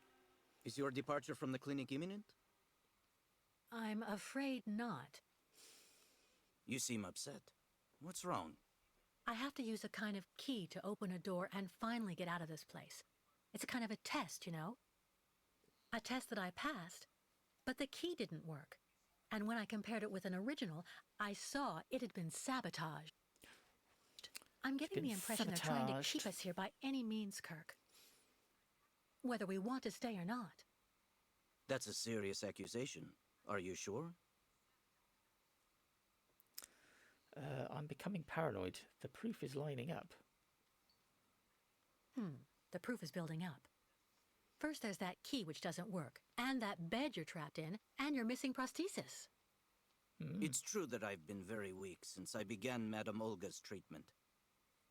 Is your departure from the clinic imminent? I'm afraid not. You seem upset. What's wrong? I have to use a kind of key to open a door and finally get out of this place. It's a kind of a test, you know? A test that I passed, but the key didn't work. And when I compared it with an original, I saw it had been sabotaged. I'm getting the impression they're trying to keep us here by any means, Kirk. Whether we want to stay or not. That's a serious accusation. Are you sure? I'm becoming paranoid. The proof is lining up. The proof is building up. First there's that key which doesn't work, and that bed you're trapped in, and your missing prosthesis. It's true that I've been very weak since I began Madame Olga's treatment.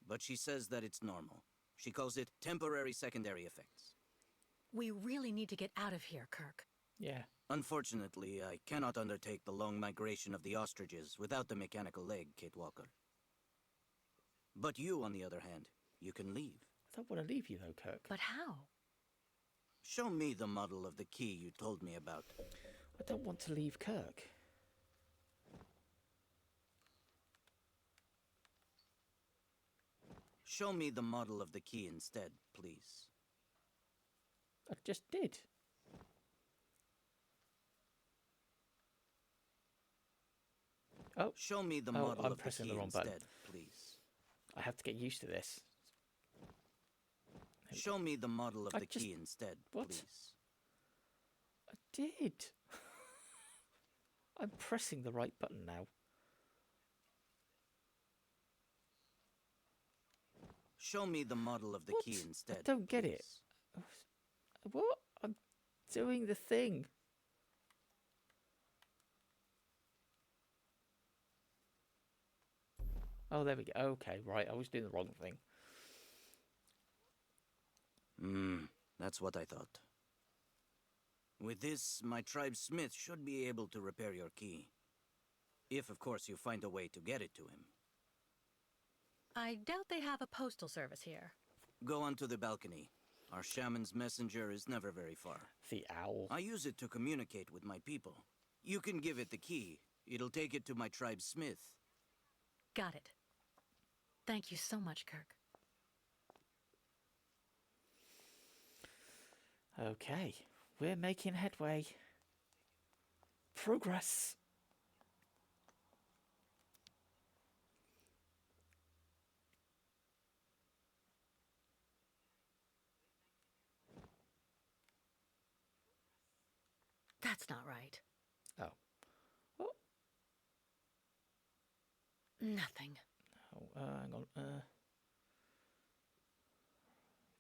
But she says that it's normal. She calls it temporary secondary effects. We really need to get out of here, Kirk. Yeah. Unfortunately, I cannot undertake the long migration of the ostriches without the mechanical leg, Kate Walker. But you, on the other hand, you can leave. I don't want to leave you though, Kirk. But how? Show me the model of the key you told me about. I don't want to leave Kirk. Show me the model of the key instead, please. I just did. Oh, show me the model I'm of pressing the key the wrong button. instead, please. I have to get used to this. Show me the model of the key instead, please. I did. I'm pressing the right button now. Show me the model of the What? key I instead. don't get it. please. What? I'm doing the thing. Oh, there we go. Okay, right. I was doing the wrong thing. That's what I thought. With this, my tribe's smith should be able to repair your key. If, of course, you find a way to get it to him. I doubt they have a postal service here. Go onto the balcony. Our shaman's messenger is never very far. The owl. I use it to communicate with my people. You can give it the key. It'll take it to my tribe's smith. Got it. Thank you so much, Kirk. Okay, we're making headway. Progress. That's not right. Oh. Oh. Nothing. Oh, hang on.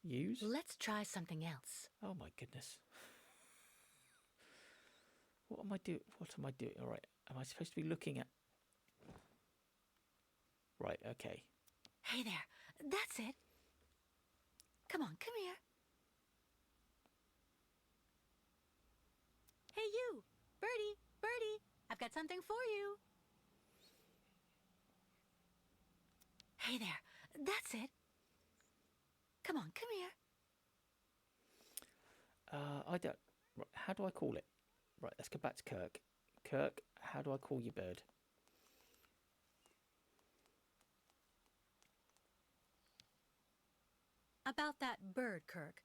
Use? Let's try something else. Oh my goodness. What am I doing? What am I doing? All right. Am I supposed to be looking at? Right. Okay. Hey there. That's it. Come on, come here. Hey you! Birdie! Birdie! I've got something for you. Hey there. That's it. Come on, come here. I don't. Right, how do I call it? Right. Let's go back to Kirk. Kirk, how do I call your bird? About that bird, Kirk.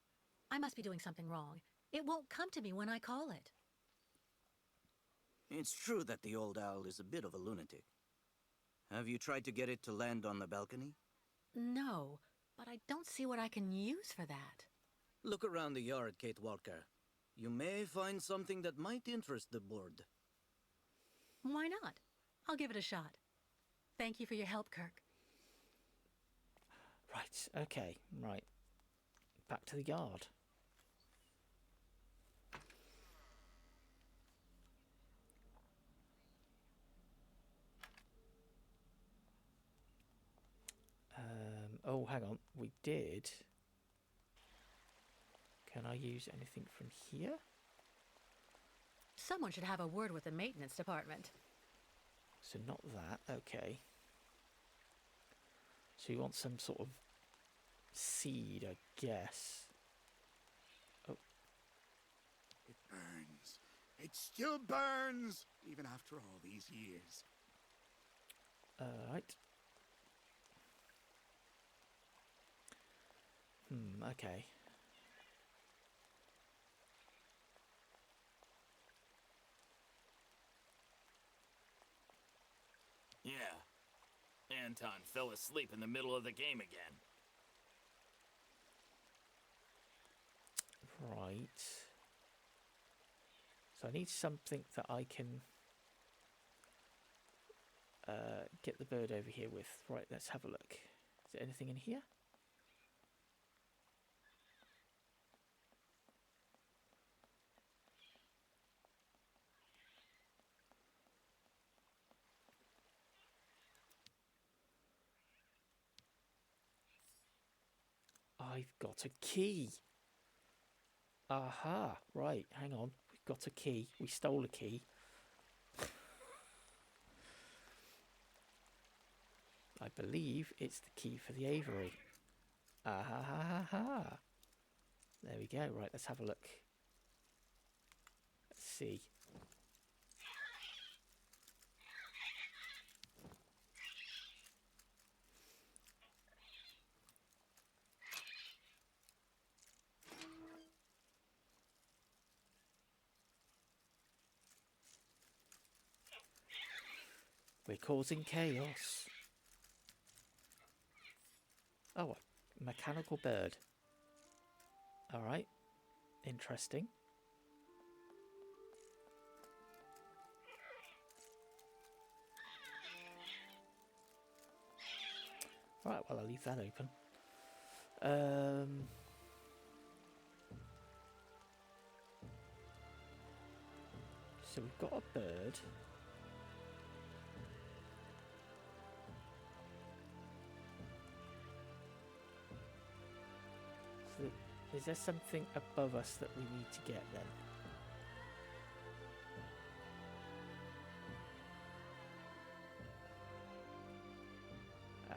I must be doing something wrong. It won't come to me when I call it. It's true that the old owl is a bit of a lunatic. Have you tried to get it to land on the balcony? No, but I don't see what I can use for that. Look around the yard, Kate Walker. You may find something that might interest the board. Why not? I'll give it a shot. Thank you for your help, Kirk. Right. Okay. Right. Back to the yard. Oh, hang on. We did. Can I use anything from here? Someone should have a word with the maintenance department. So not that. Okay. So you want some sort of seed, I guess. Oh. It burns. It still burns, even after all these years. Right. Okay. Yeah. Anton fell asleep in the middle of the game again. Right. So I need something that I can get the bird over here with. Right, let's have a look. Is there anything in here? I've got a key. Aha, right, hang on. We've got a key. We stole a key. I believe it's the key for the aviary. Ah ha ha ha ha. There we go. Right, let's have a look. Let's see. We're causing chaos. Oh, a mechanical bird. Alright. Interesting. Right, well, I'll leave that open. Um, so we've got a bird. So is there something above us that we need to get then?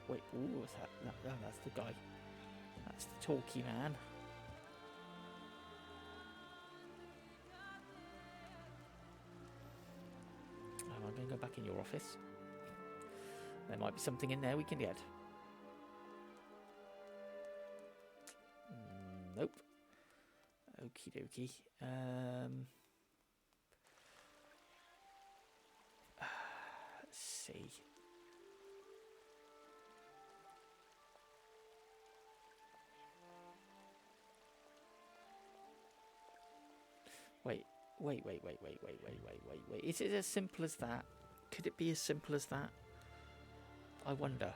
Wait, ooh, what's that? No, that's the guy. That's the talky man. I'm going to go back in your office. There might be something in there we can get. Nope. Okie dokie. Let's see. Wait. Is it as simple as that? Could it be as simple as that? I wonder.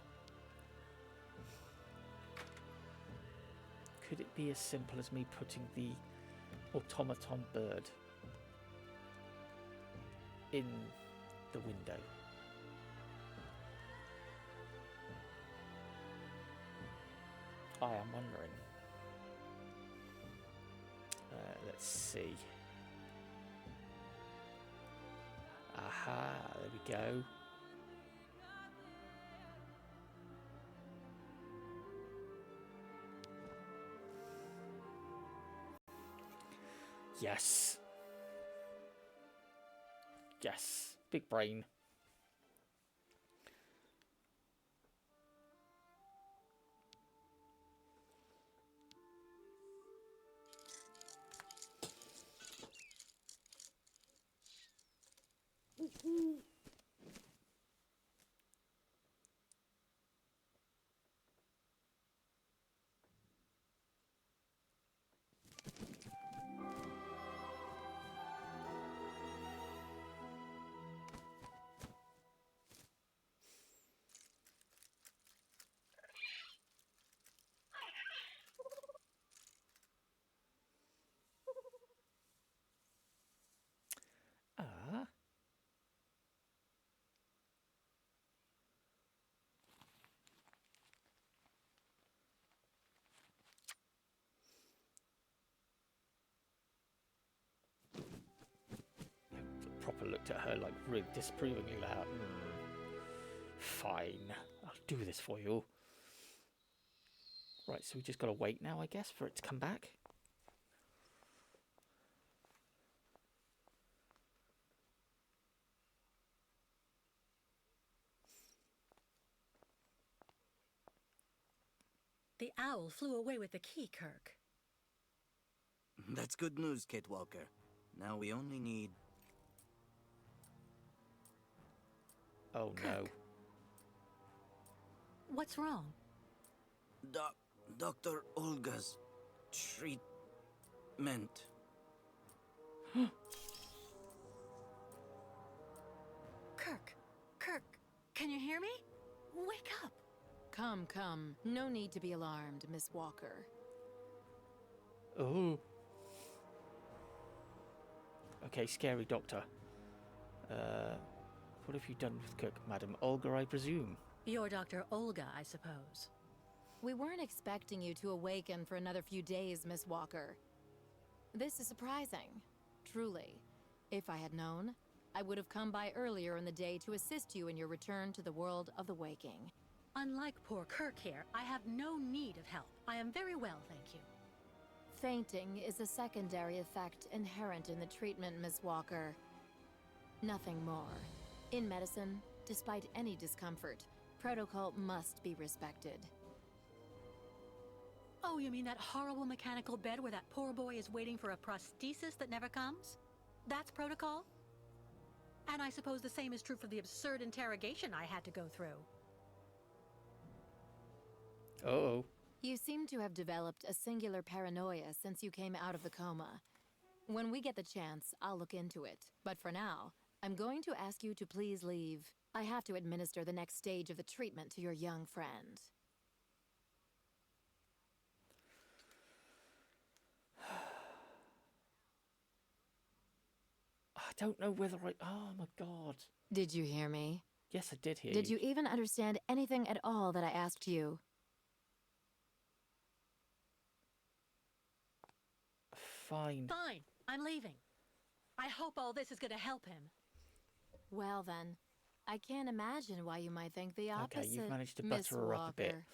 Could it be as simple as me putting the automaton bird in the window? I am wondering. Let's see. Aha, there we go. Yes. Yes. Big brain. Ah. Proper looked at her like really disapprovingly like, fine, I'll do this for you. Right, so we just got to wait now, I guess, for it to come back. The owl flew away with the key, Kirk. That's good news, Kate Walker. Now we only need... Oh, Kirk. no. What's wrong? Dr. Olga's treatment. Kirk, can you hear me? Wake up. Come. No need to be alarmed, Miss Walker. Oh. Okay, scary doctor. What have you done with Cook, Madam Olga, I presume? You're Dr. Olga, I suppose. We weren't expecting you to awaken for another few days, Miss Walker. This is surprising, truly. If I had known, I would have come by earlier in the day to assist you in your return to the world of the waking. Unlike poor Kirk here, I have no need of help. I am very well, thank you. Fainting is a secondary effect inherent in the treatment, Miss Walker. Nothing more. In medicine, despite any discomfort, protocol must be respected. Oh, you mean that horrible mechanical bed where that poor boy is waiting for a prosthesis that never comes? That's protocol? And I suppose the same is true for the absurd interrogation I had to go through. Uh-oh. You seem to have developed a singular paranoia since you came out of the coma. When we get the chance, I'll look into it. But for now, I'm going to ask you to please leave. I have to administer the next stage of the treatment to your young friend. don't know whether I... Oh, my God. Did you hear me? Yes, I did hear Did you even understand anything at all that I asked you? Fine. Fine, I'm leaving. I hope all this is going to help him. Well then, I can't imagine why you might think the opposite, Okay, you've managed to Miss butter her up a bit. Walker.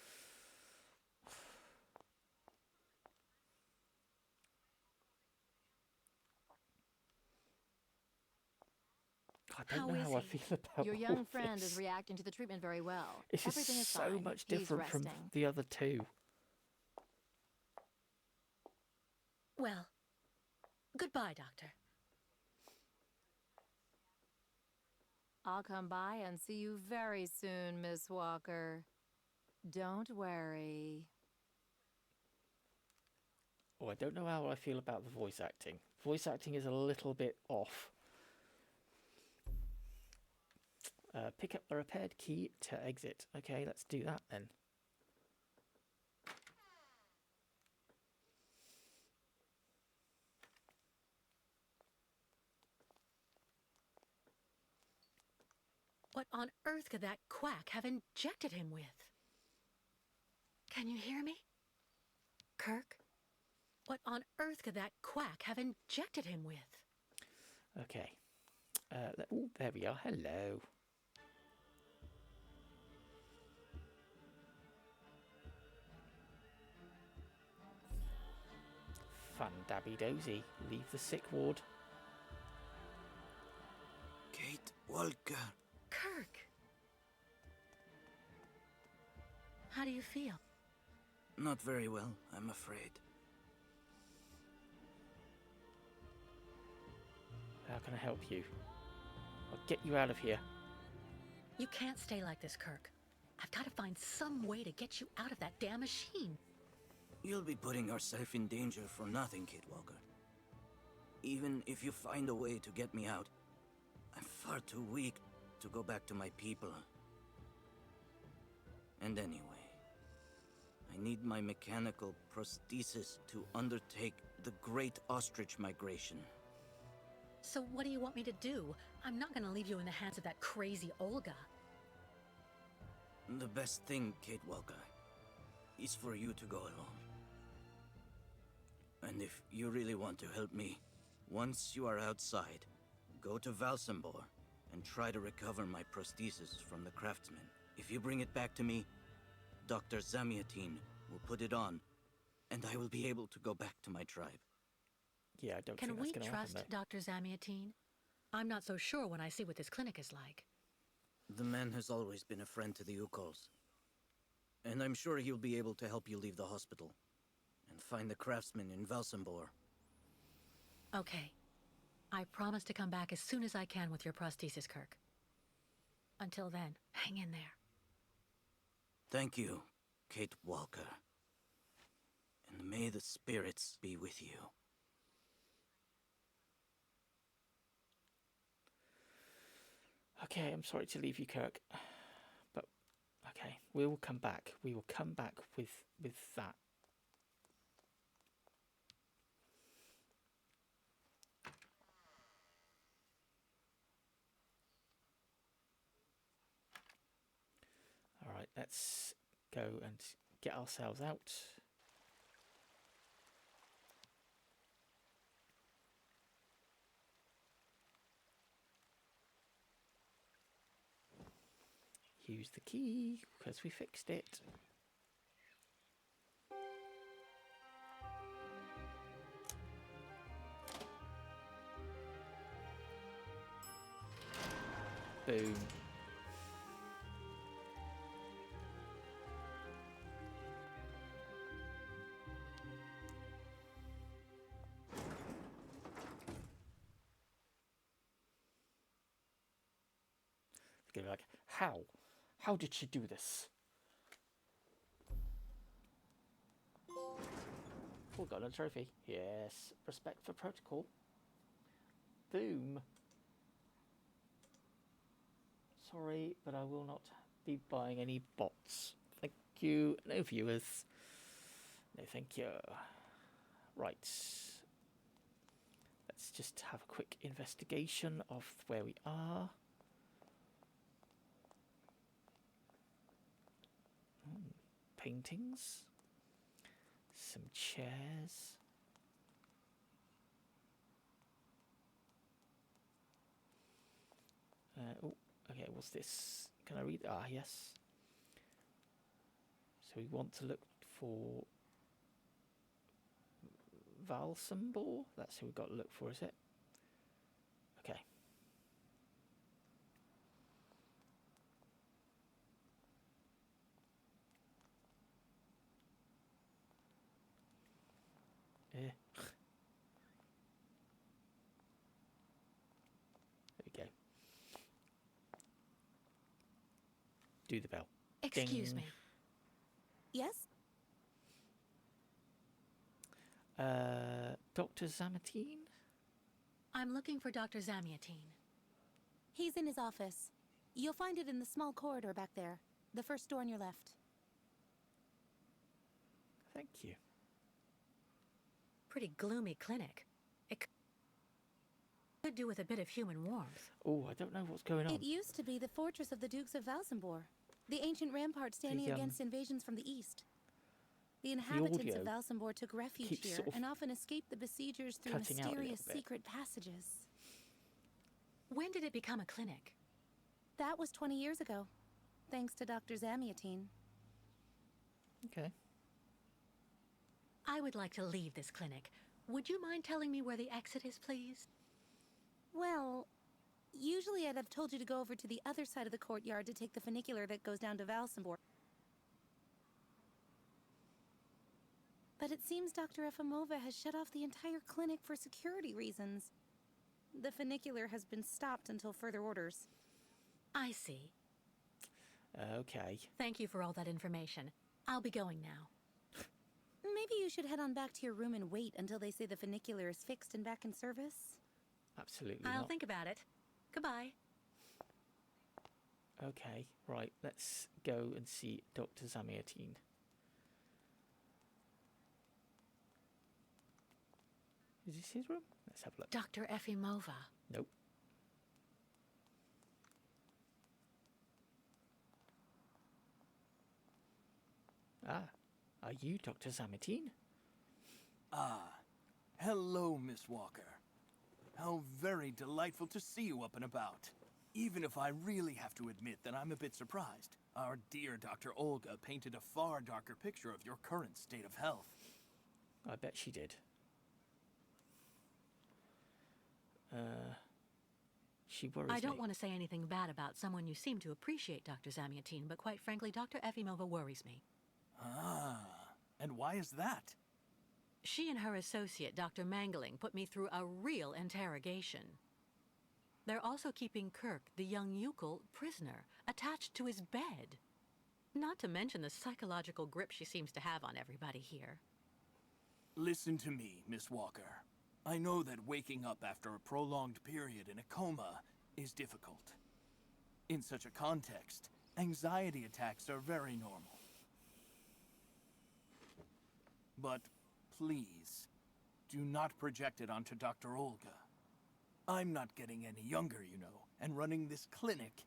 I don't know how I feel about Your all young friend this. is reacting to the treatment very well. This Everything is is so fine. much He's different from resting. the other two. Well, goodbye, Doctor. I'll come by and see you very soon, Miss Walker. Don't worry. Oh, I don't know how I feel about the voice acting. Voice acting is a little bit off. Pick up the repaired key to exit. Okay, let's do that then. What on earth could that quack have injected him with? Can you hear me? Kirk? What on earth could that quack have injected him with? Okay. Oh, there we are. Hello. Fun dabby dozy. Leave the sick ward. Kate Walker. Kirk! How do you feel? Not very well, I'm afraid. How can I help you? I'll get you out of here. You can't stay like this, Kirk. I've got to find some way to get you out of that damn machine. You'll be putting yourself in danger for nothing, Kate Walker. Even if you find a way to get me out, I'm far too weak to go back to my people. And anyway, I need my mechanical prosthesis to undertake the Great Ostrich Migration. So what do you want me to do? I'm not going to leave you in the hands of that crazy Olga. The best thing, Kate Walker, is for you to go alone. And if you really want to help me, once you are outside, go to Valsambor and try to recover my prosthesis from the craftsman. If you bring it back to me, Dr. Zamiatine will put it on, and I will be able to go back to my tribe. Yeah, I don't Can think we that's going to happen, trust though. Dr. Zamiatine? I'm not so sure when I see what this clinic is like. The man has always been a friend to the Ukols. And I'm sure he'll be able to help you leave the hospital and find the craftsman in Valsambor. Okay. I promise to come back as soon as I can with your prosthesis, Kirk. Until then, hang in there. Thank you, Kate Walker. And may the spirits be with you. Okay, I'm sorry to leave you, Kirk. But, okay, we will come back. We will come back with that. Alright, let's go and get ourselves out. Use the key, because we fixed it. Boom. It's gonna be like, how? How did she do this? Oh, got a trophy. Yes. Respect for protocol. Boom. Sorry, but I will not be buying any bots. Thank you. No viewers. No, thank you. Right. Let's just have a quick investigation of where we are. Paintings. Some chairs. Oh, okay, what's this? Can I read? Ah, yes. So we want to look for Valsambor. That's who we've got to look for, is it? Okay. There we go. Do the bell. Excuse Ding. me. Yes? Dr. Zamatine? I'm looking for Dr. Zamiatine. He's in his office. You'll find it in the small corridor back there. The first door on your left. Thank you. Pretty gloomy clinic. It could do with a bit of human warmth. Oh, I don't know what's going on. It used to be the fortress of the Dukes of Valsambor, the ancient rampart standing against invasions from the east. The inhabitants of Valsambor took refuge here and often escaped the besiegers through mysterious secret passages. When did it become a clinic? That was 20 years ago, thanks to Dr. Zamiatine. Okay. I would like to leave this clinic. Would you mind telling me where the exit is, please? Well, usually I'd have told you to go over to the other side of the courtyard to take the funicular that goes down to Valsambor. But it seems Dr. Efimova has shut off the entire clinic for security reasons. The funicular has been stopped until further orders. I see. Okay. Thank you for all that information. I'll be going now. Maybe you should head on back to your room and wait until they say the funicular is fixed and back in service. Absolutely I'll not. think about it. Goodbye. Okay, right. Let's go and see Dr. Zamiatine. Is this his room? Let's have a look. Dr. Efimova. Nope. Ah, are you Dr. Zamiatine? Ah, hello, Miss Walker. How very delightful to see you up and about. Even if I really have to admit that I'm a bit surprised. Our dear Dr. Olga painted a far darker picture of your current state of health. I bet she did. She worries me. I don't want to say anything bad about someone you seem to appreciate, Dr. Zamiatine, but quite frankly, Dr. Efimova worries me. Ah, and why is that? She and her associate, Dr. Mangling, put me through a real interrogation. They're also keeping Kirk, the young Yukol, prisoner, attached to his bed. Not to mention the psychological grip she seems to have on everybody here. Listen to me, Miss Walker. I know that waking up after a prolonged period in a coma is difficult. In such a context, anxiety attacks are very normal. But please, do not project it onto Dr. Olga. I'm not getting any younger, you know, and running this clinic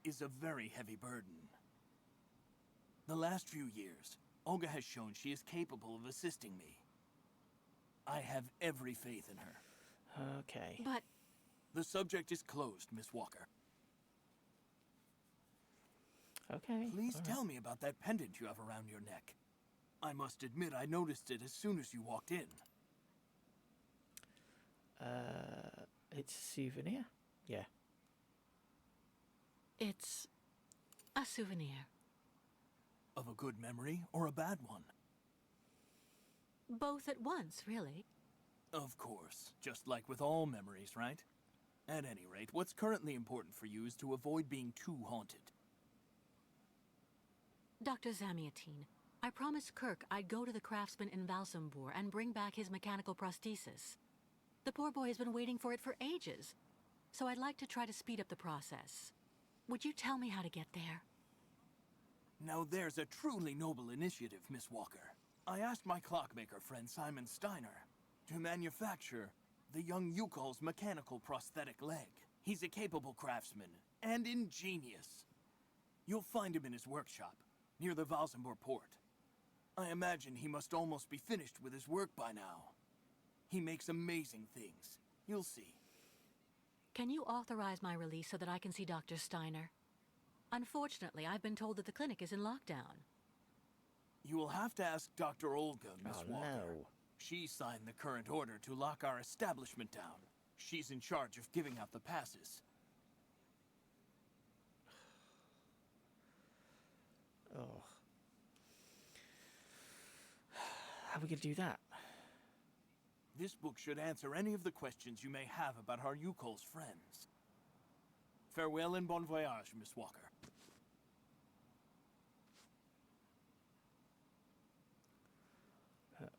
is a very heavy burden. The last few years, Olga has shown she is capable of assisting me. I have every faith in her. Okay. But the subject is closed, Miss Walker. Okay. Please tell me about that pendant you have around your neck. I must admit I noticed it as soon as you walked in. It's a souvenir? Yeah. it's a souvenir. Of a good memory or a bad one? Both at once, really. Of course, just like with all memories, right? At any rate, what's currently important for you is to avoid being too haunted. Dr. Zamiatine, I promised Kirk I'd go to the craftsman in Valsambor and bring back his mechanical prosthesis. The poor boy has been waiting for it for ages, so I'd like to try to speed up the process. Would you tell me how to get there? Now there's a truly noble initiative, Miss Walker. I asked my clockmaker friend Simon Steiner to manufacture the young Yukol's mechanical prosthetic leg. He's a capable craftsman and ingenious. You'll find him in his workshop, near the Valsambor port. I imagine he must almost be finished with his work by now. He makes amazing things. You'll see. Can you authorize my release so that I can see Dr. Steiner? Unfortunately, I've been told that the clinic is in lockdown. You will have to ask Dr. Olga, Miss Oh, Walker. no. She signed the current order to lock our establishment down. She's in charge of giving out the passes. Oh. How are we going to do that? This book should answer any of the questions you may have about our Yukol's friends. Farewell and bon voyage, Miss Walker.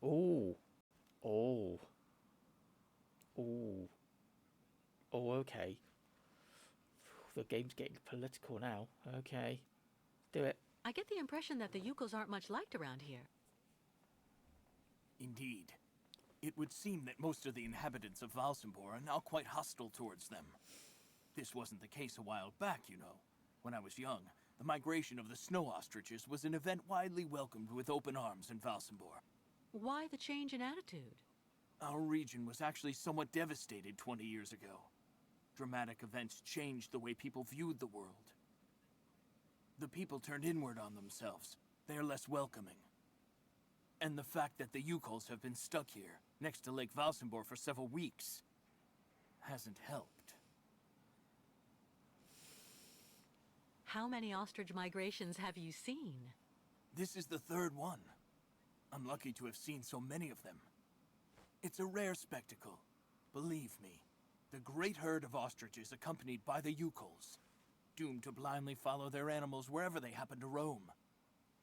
Oh. Oh. Oh. Oh, okay. The game's getting political now. Okay. Do it. I get the impression that the Yukos aren't much liked around here. Indeed. It would seem that most of the inhabitants of Valsambor are now quite hostile towards them. This wasn't the case a while back, you know. When I was young, the migration of the snow ostriches was an event widely welcomed with open arms in Valsambor. Why the change in attitude? Our region was actually somewhat devastated 20 years ago. Dramatic events changed the way people viewed the world. The people turned inward on themselves. They are less welcoming. And the fact that the Yukols have been stuck here, next to Lake Valsambor for several weeks, hasn't helped. How many ostrich migrations have you seen? This is the third one. I'm lucky to have seen so many of them. It's a rare spectacle. Believe me, the great herd of ostriches accompanied by the Yukols, doomed to blindly follow their animals wherever they happen to roam.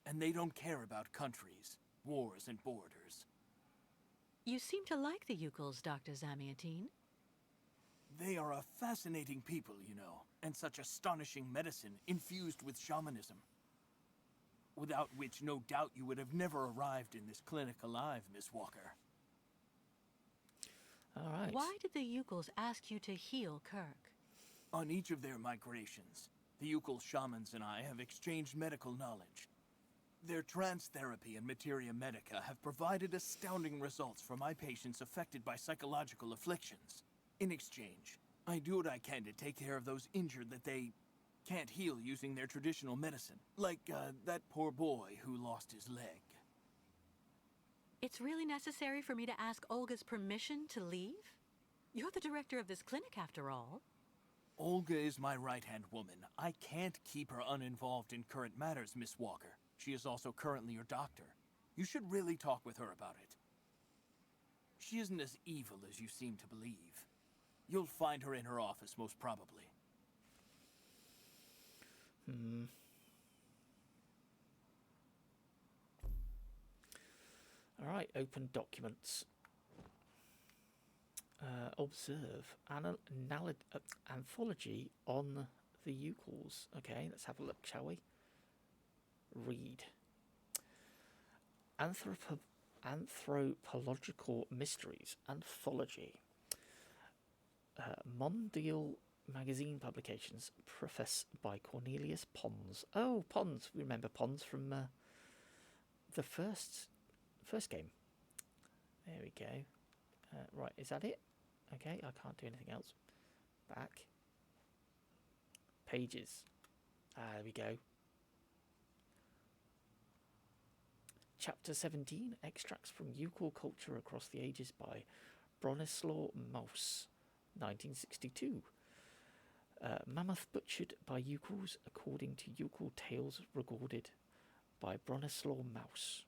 And they don't care about countries, wars, and borders. You seem to like the Yukos, Dr. Zamiatine. They are a fascinating people, you know, and such astonishing medicine infused with shamanism. Without which, no doubt, you would have never arrived in this clinic alive, Miss Walker. All right. Why did the Yukos ask you to heal Kirk? On each of their migrations, the Yukol shamans and I have exchanged medical knowledge. Their trance therapy and materia medica have provided astounding results for my patients affected by psychological afflictions. In exchange, I do what I can to take care of those injured that they can't heal using their traditional medicine. Like, that poor boy who lost his leg. It's really necessary for me to ask Olga's permission to leave? You're the director of this clinic, after all. Olga is my right-hand woman. I can't keep her uninvolved in current matters, Miss Walker. She is also currently your doctor. You should really talk with her about it. She isn't as evil as you seem to believe. You'll find her in her office, most probably. All right, open documents. Observe anthology on the Yukols. Okay, let's have a look, shall we? Read. Anthropological Mysteries Anthology. Mondial Magazine Publications. Preface by Cornelius Pons. Oh, Pons. We remember Pons from the first game. There we go. Right, is that it? Okay, I can't do anything else. Back. Pages. There we go. Chapter 17, Extracts from Yukol Culture Across the Ages by Bronislaw Maus, 1962. Mammoth butchered by Yukols according to Yukol tales recorded by Bronislaw Maus.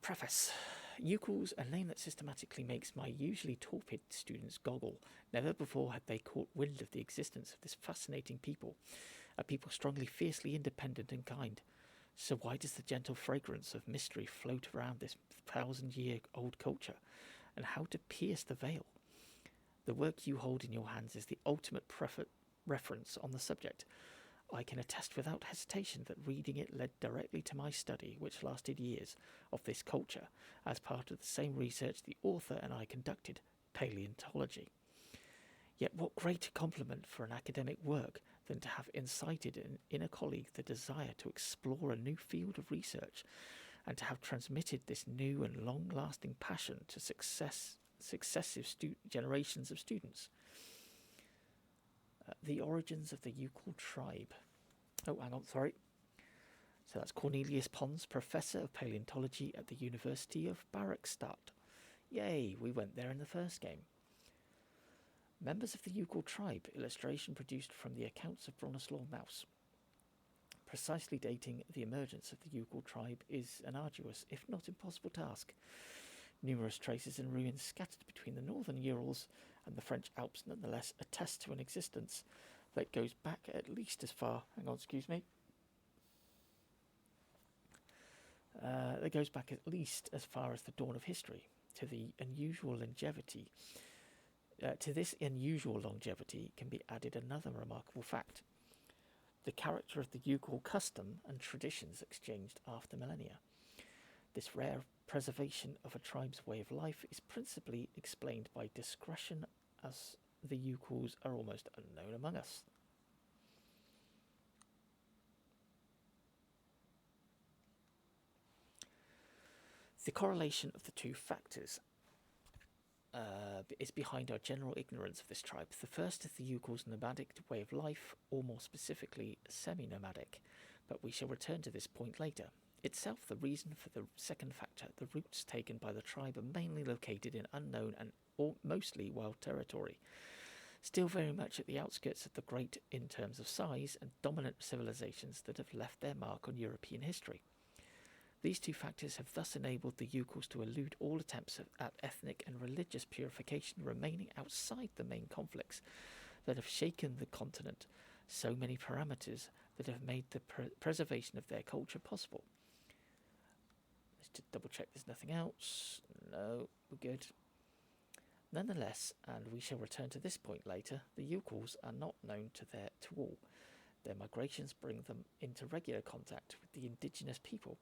Preface. Yukols, a name that systematically makes my usually torpid students goggle. Never before had they caught wind of the existence of this fascinating people, a people strongly, fiercely independent and kind. So why does the gentle fragrance of mystery float around this 1,000-year-old culture, and how to pierce the veil? The work you hold in your hands is the ultimate reference on the subject. I can attest without hesitation that reading it led directly to my study, which lasted years, of this culture, as part of the same research the author and I conducted, paleontology. Yet what greater compliment for an academic work than to have incited in a colleague the desire to explore a new field of research, and to have transmitted this new and long-lasting passion to successive generations of students. The origins of the Yukon tribe. Oh, hang on, sorry. So that's Cornelius Pons, Professor of Paleontology at the University of Barracstadt. Yay, we went there in the first game. Members of the Yukon tribe, illustration produced from the accounts of Bronislaw Mouse. Precisely dating the emergence of the Yukon tribe is an arduous, if not impossible task. Numerous traces and ruins scattered between the northern Urals and the French Alps nonetheless attest to an existence that goes back at least as far... Hang on, excuse me. That goes back at least as far as the dawn of history, to the unusual longevity. To this unusual longevity can be added another remarkable fact: the character of the Yukon custom and traditions exchanged after millennia. This rare preservation of a tribe's way of life is principally explained by discretion, as the Yukons are almost unknown among us. The correlation of the two factors is behind our general ignorance of this tribe. The first is the Yukon's nomadic way of life, or more specifically, semi-nomadic, but we shall return to this point later. Itself, the reason for the second factor, the routes taken by the tribe are mainly located in unknown and mostly wild territory, still very much at the outskirts of the great in terms of size and dominant civilizations that have left their mark on European history. These two factors have thus enabled the Yukons to elude all attempts at ethnic and religious purification, remaining outside the main conflicts that have shaken the continent, so many parameters that have made the preservation of their culture possible. Let's just double check there's nothing else. No, we're good. Nonetheless, and we shall return to this point later, the Yukons are not known to all. Their migrations bring them into regular contact with the indigenous people,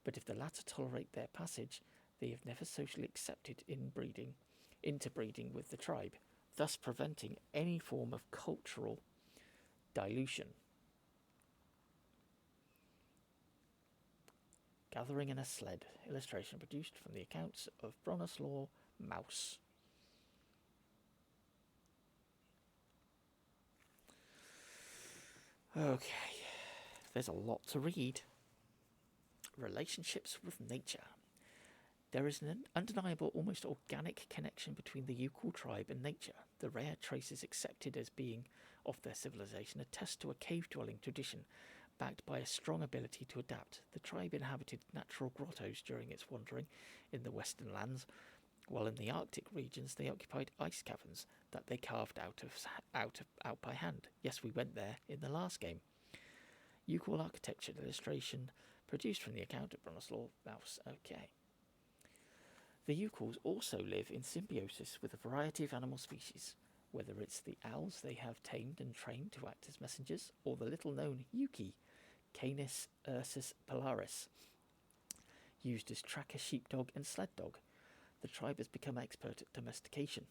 but if the latter tolerate their passage, they have never socially accepted interbreeding with the tribe, thus preventing any form of cultural dilution. Gathering in a sled, illustration produced from the accounts of Bronislaw Mouse. Okay, there's a lot to read. Relationships with nature. There is an undeniable, almost organic connection between the Yukon tribe and nature. The rare traces accepted as being of their civilization attest to a cave-dwelling tradition, backed by a strong ability to adapt. The tribe inhabited natural grottos during its wandering in the western lands, while in the Arctic regions they occupied ice caverns that they carved out by hand. Yes, we went there in the last game. Yukon architecture illustration produced from the account of Bronislaw Mouse. Okay. The Yukons also live in symbiosis with a variety of animal species, whether it's the owls they have tamed and trained to act as messengers, or the little-known Yuki, Canis ursus polaris, used as tracker sheepdog and sled dog. The tribe has become expert at domestication.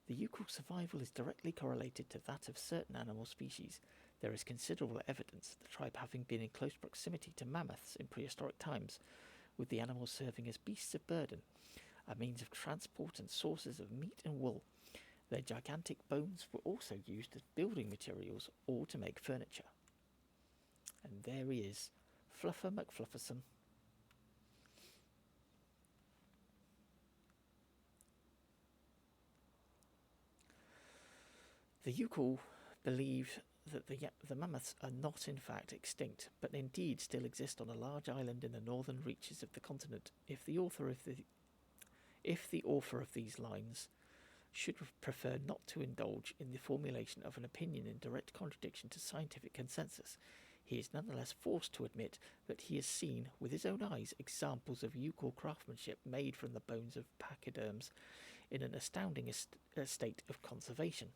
The Yukon survival is directly correlated to that of certain animal species. There is considerable evidence, the tribe having been in close proximity to mammoths in prehistoric times, with the animals serving as beasts of burden, a means of transport and sources of meat and wool. Their gigantic bones were also used as building materials or to make furniture. And there he is, Fluffer McFlufferson. The Yukon believe that the mammoths are not in fact extinct, but indeed still exist on a large island in the northern reaches of the continent. If the author of these lines should prefer not to indulge in the formulation of an opinion in direct contradiction to scientific consensus, he is nonetheless forced to admit that he has seen with his own eyes examples of Yukon craftsmanship made from the bones of pachyderms in an astounding state of conservation.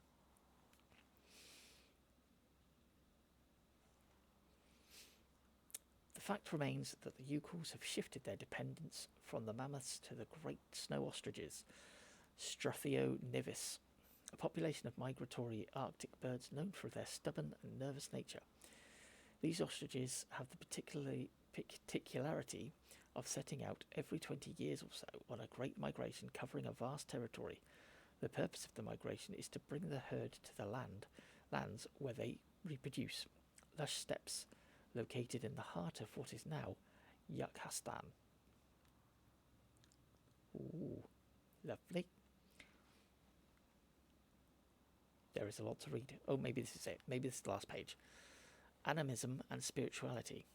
fact remains that the Yukals have shifted their dependence from the mammoths to the great snow ostriches, Struthio nivis, a population of migratory Arctic birds known for their stubborn and nervous nature. These ostriches have the particularity of setting out every 20 years or so on a great migration covering a vast territory. The purpose of the migration is to bring the herd to the lands where they reproduce, lush steppes located in the heart of what is now Yakhstan. Ooh, lovely. There is a lot to read. Oh, maybe this is it. Maybe this is the last page. Animism and spirituality.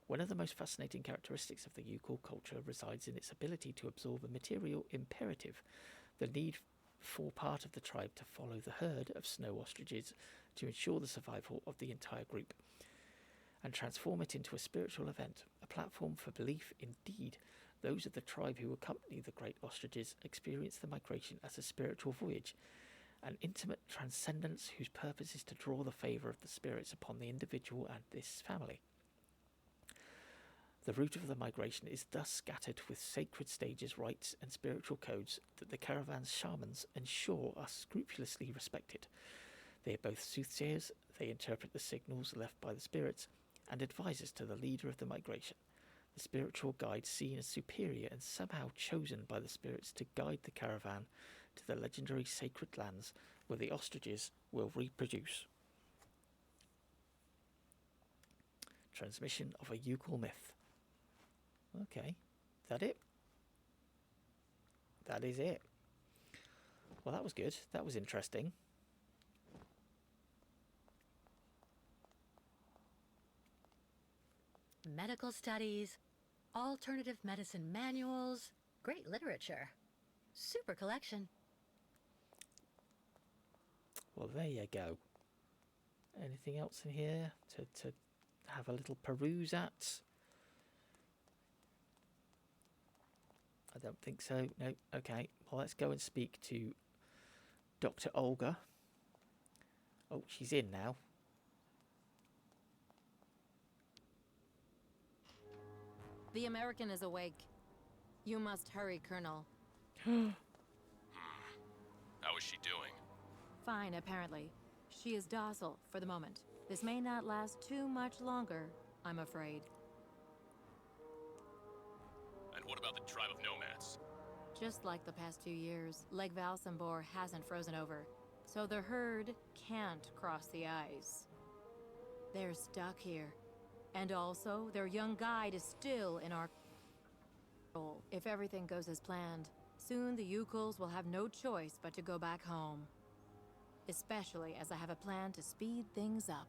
One of the most fascinating characteristics of the Yukol culture resides in its ability to absorb a material imperative, the need for part of the tribe to follow the herd of snow ostriches to ensure the survival of the entire group, and transform it into a spiritual event, a platform for belief. Indeed, those of the tribe who accompany the great ostriches experience the migration as a spiritual voyage, an intimate transcendence whose purpose is to draw the favour of the spirits upon the individual and this family. The route of the migration is thus scattered with sacred stages, rites, and spiritual codes that the caravan's shamans ensure are scrupulously respected. They are both soothsayers, they interpret the signals left by the spirits, and advisors to the leader of the migration, the spiritual guide seen as superior and somehow chosen by the spirits to guide the caravan to the legendary sacred lands where the ostriches will reproduce. Transmission of a Yukol myth. Okay, is that it? That is it. Well, that was good. That was interesting. Medical studies, alternative medicine manuals, great literature. Super collection. Well, there you go. Anything else in here to have a little peruse at? I don't think so. No. Okay. Well, let's go and speak to Dr. Olga. Oh, she's in now. The American is awake. You must hurry, Colonel. How is she doing? Fine, apparently. She is docile for the moment. This may not last too much longer, I'm afraid. And what about the tribe of nomads? Just like the past 2 years, Lake Valsambor hasn't frozen over, so the herd can't cross the ice. They're stuck here. And also, their young guide is still in our control. If everything goes as planned, soon the Yukuls will have no choice but to go back home. Especially as I have a plan to speed things up.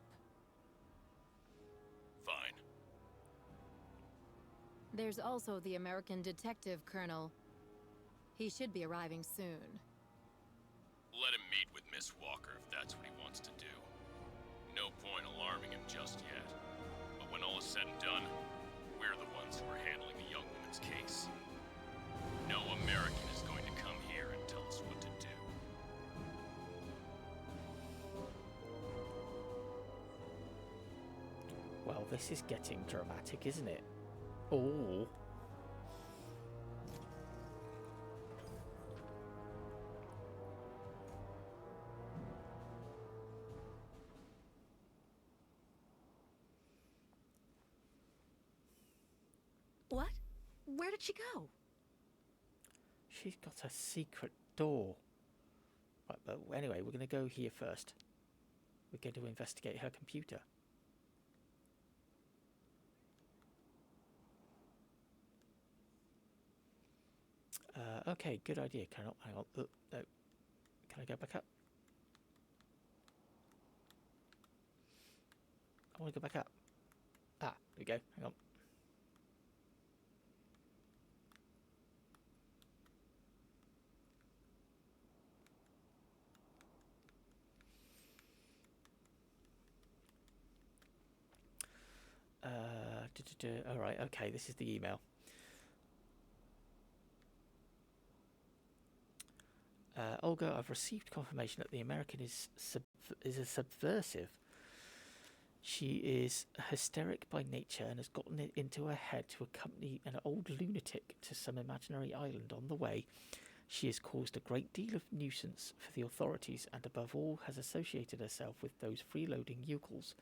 Fine. There's also the American detective, Colonel. He should be arriving soon. Let him meet with Miss Walker if that's what he wants to do. No point alarming him just yet. But when all is said and done, we're the ones who are handling the young woman's case. No American is going to come here and tell us what to do. Well, this is getting dramatic, isn't it? Oh. What? Where did she go? She's got a secret door. Right, but anyway, we're going to go here first. We're going to investigate her computer. Okay, good idea. Hang on. No. Can I go back up? I want to go back up. Ah, there we go. Hang on. Alright, okay, this is the email. Olga, I've received confirmation that the American is a subversive. She is hysteric by nature and has gotten it into her head to accompany an old lunatic to some imaginary island. On the way, she has caused a great deal of nuisance for the authorities and above all has associated herself with those freeloading yokels.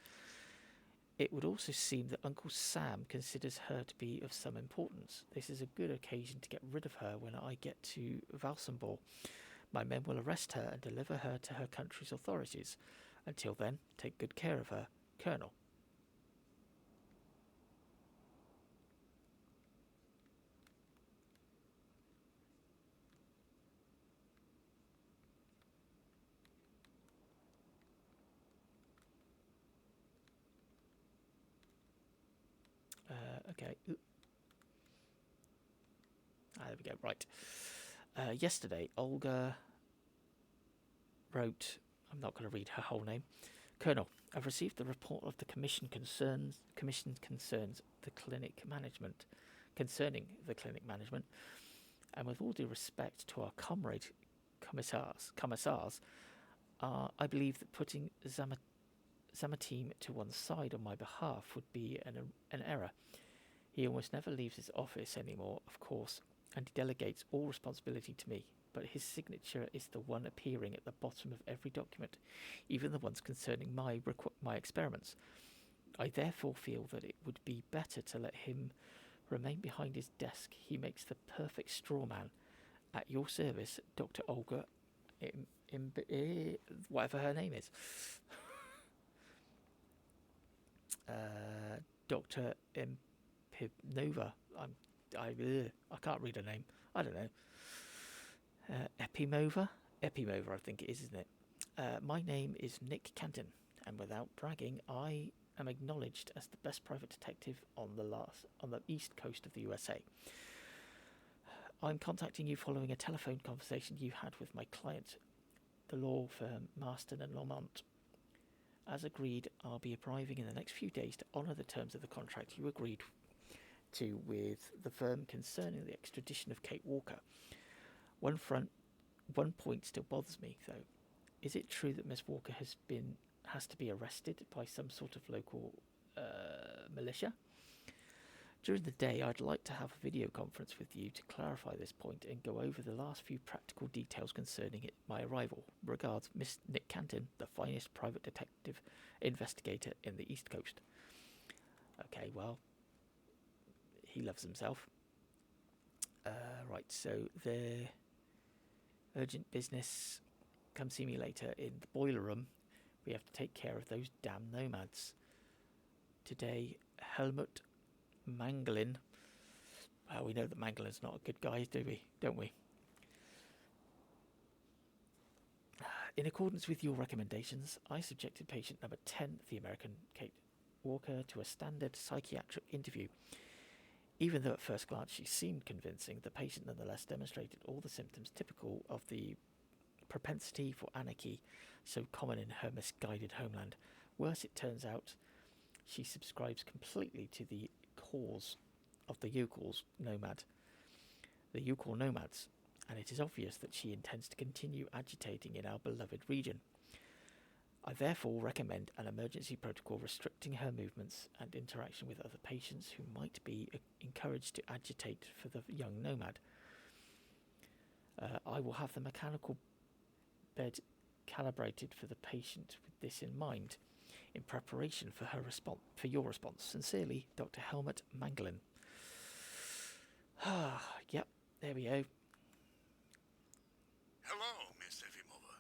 It would also seem that Uncle Sam considers her to be of some importance. This is a good occasion to get rid of her when I get to Valsambor. My men will arrest her and deliver her to her country's authorities. Until then, take good care of her, Colonel. Okay. There we go. Right. Yesterday, Olga wrote, I'm not going to read her whole name. Colonel, I've received the report of the commission concerns the clinic management, concerning the clinic management, and with all due respect to our comrade commissars, I believe that putting Zamatim to one side on my behalf would be an error. He almost never leaves his office anymore, of course, and he delegates all responsibility to me, but his signature is the one appearing at the bottom of every document, even the ones concerning my experiments. I therefore feel that it would be better to let him remain behind his desk. He makes the perfect straw man. At your service, Dr. Olga, whatever her name is. Dr. Impivnova. I can't read her name. I don't know. Epimova, I think it is, isn't it? My name is Nick Canton, and without bragging, I am acknowledged as the best private detective on the east coast of the USA. I'm contacting you following a telephone conversation you had with my client, the law firm Marston and Lamont. As agreed, I'll be arriving in the next few days to honour the terms of the contract you agreed to with the firm concerning the extradition of Kate Walker. One point still bothers me, though. Is it true that Miss Walker has to be arrested by some sort of local militia? During the day, I'd like to have a video conference with you to clarify this point and go over the last few practical details concerning my arrival. Regards, Miss Nick Canton, the finest private detective investigator in the East Coast. Okay, well, he loves himself. Right, so the urgent business. Come see me later in the boiler room. We have to take care of those damn nomads. Today, Helmut Mangelin. Well, we know that Mangelin's not a good guy, don't we? In accordance with your recommendations, I subjected patient number 10, the American Kate Walker, to a standard psychiatric interview. Even though at first glance she seemed convincing, the patient nonetheless demonstrated all the symptoms typical of the propensity for anarchy so common in her misguided homeland. Worse, it turns out, she subscribes completely to the cause of the Yukon nomads, and it is obvious that she intends to continue agitating in our beloved region. I therefore recommend an emergency protocol restricting her movements and interaction with other patients who might be encouraged to agitate for the young nomad. I will have the mechanical bed calibrated for the patient with this in mind, in preparation for your response. Sincerely, Dr. Helmut Mangelin. Yep, there we go. Hello, Miss Efimova.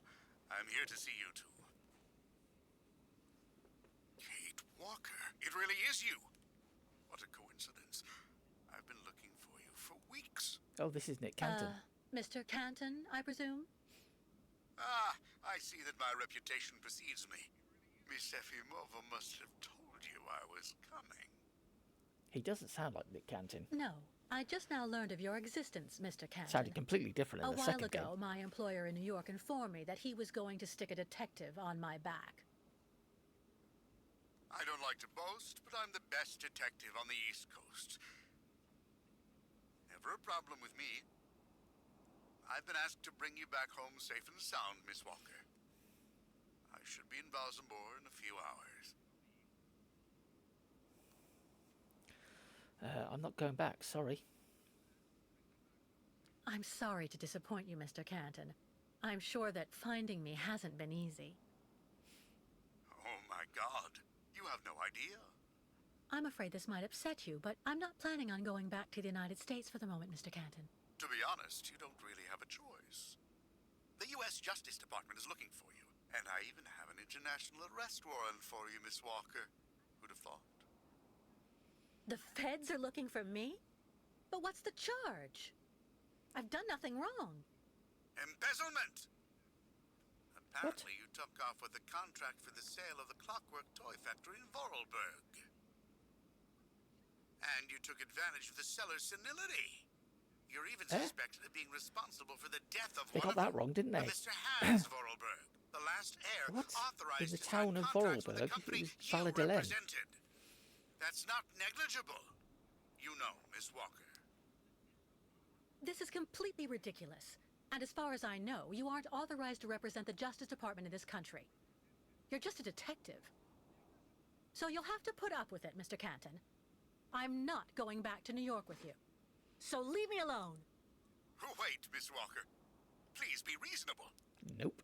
I'm here to see you too. Kate Walker, it really is you. What a coincidence. I've been looking for you for weeks. Oh, this is Nick Canton. Mr. Canton, I presume? Ah, I see that my reputation precedes me. Miss Efimova must have told you I was coming. He doesn't sound like Nick Canton. No. I just now learned of your existence, Mr. Canton. Sounded completely different in the second game. A while ago, my employer in New York informed me that he was going to stick a detective on my back. I don't like to boast, but I'm the best detective on the East Coast. Never a problem with me. I've been asked to bring you back home safe and sound, Miss Walker. I should be in Valsambor in a few hours. I'm not going back, sorry. I'm sorry to disappoint you, Mr. Canton. I'm sure that finding me hasn't been easy. Oh my god, you have no idea. I'm afraid this might upset you, but I'm not planning on going back to the United States for the moment, Mr. Canton. To be honest, you don't really have a choice. The U.S. Justice Department is looking for you, and I even have an international arrest warrant for you, Miss Walker. Who'd have thought? The feds are looking for me? But what's the charge? I've done nothing wrong. Embezzlement! Apparently you took off with a contract for the sale of the Clockwork Toy Factory in Vorarlberg. And you took advantage of the seller's senility. You're even suspected of being responsible for the death of They one got of that wrong, didn't they? Mr. Hans Vorarlberg, the last heir What? authorized In the to sign town of contracts with the Vorarlberg? company It was you Valladolid. represented. That's not negligible. You know, Miss Walker. This is completely ridiculous. And as far as I know, you aren't authorized to represent the Justice Department in this country. You're just a detective. So you'll have to put up with it, Mr. Canton. I'm not going back to New York with you. So leave me alone. Wait, Miss Walker. Please be reasonable. Nope.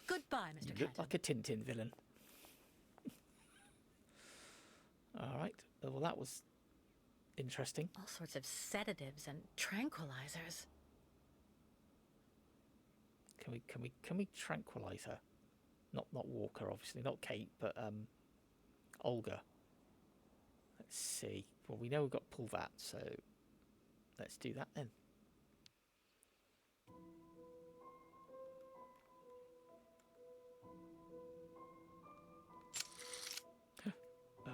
Goodbye, Mr. You Canton. look like a Tintin villain. Alright. Well, that was interesting. All sorts of sedatives and tranquilizers. Can we tranquilize her? Not Walker, obviously, not Kate, but Olga. Let's see. Well, we know we've got to pull that, so let's do that then.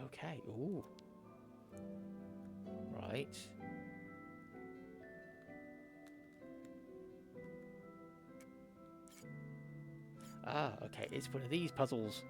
Okay. Ooh. Right. Ah, okay. It's one of these puzzles.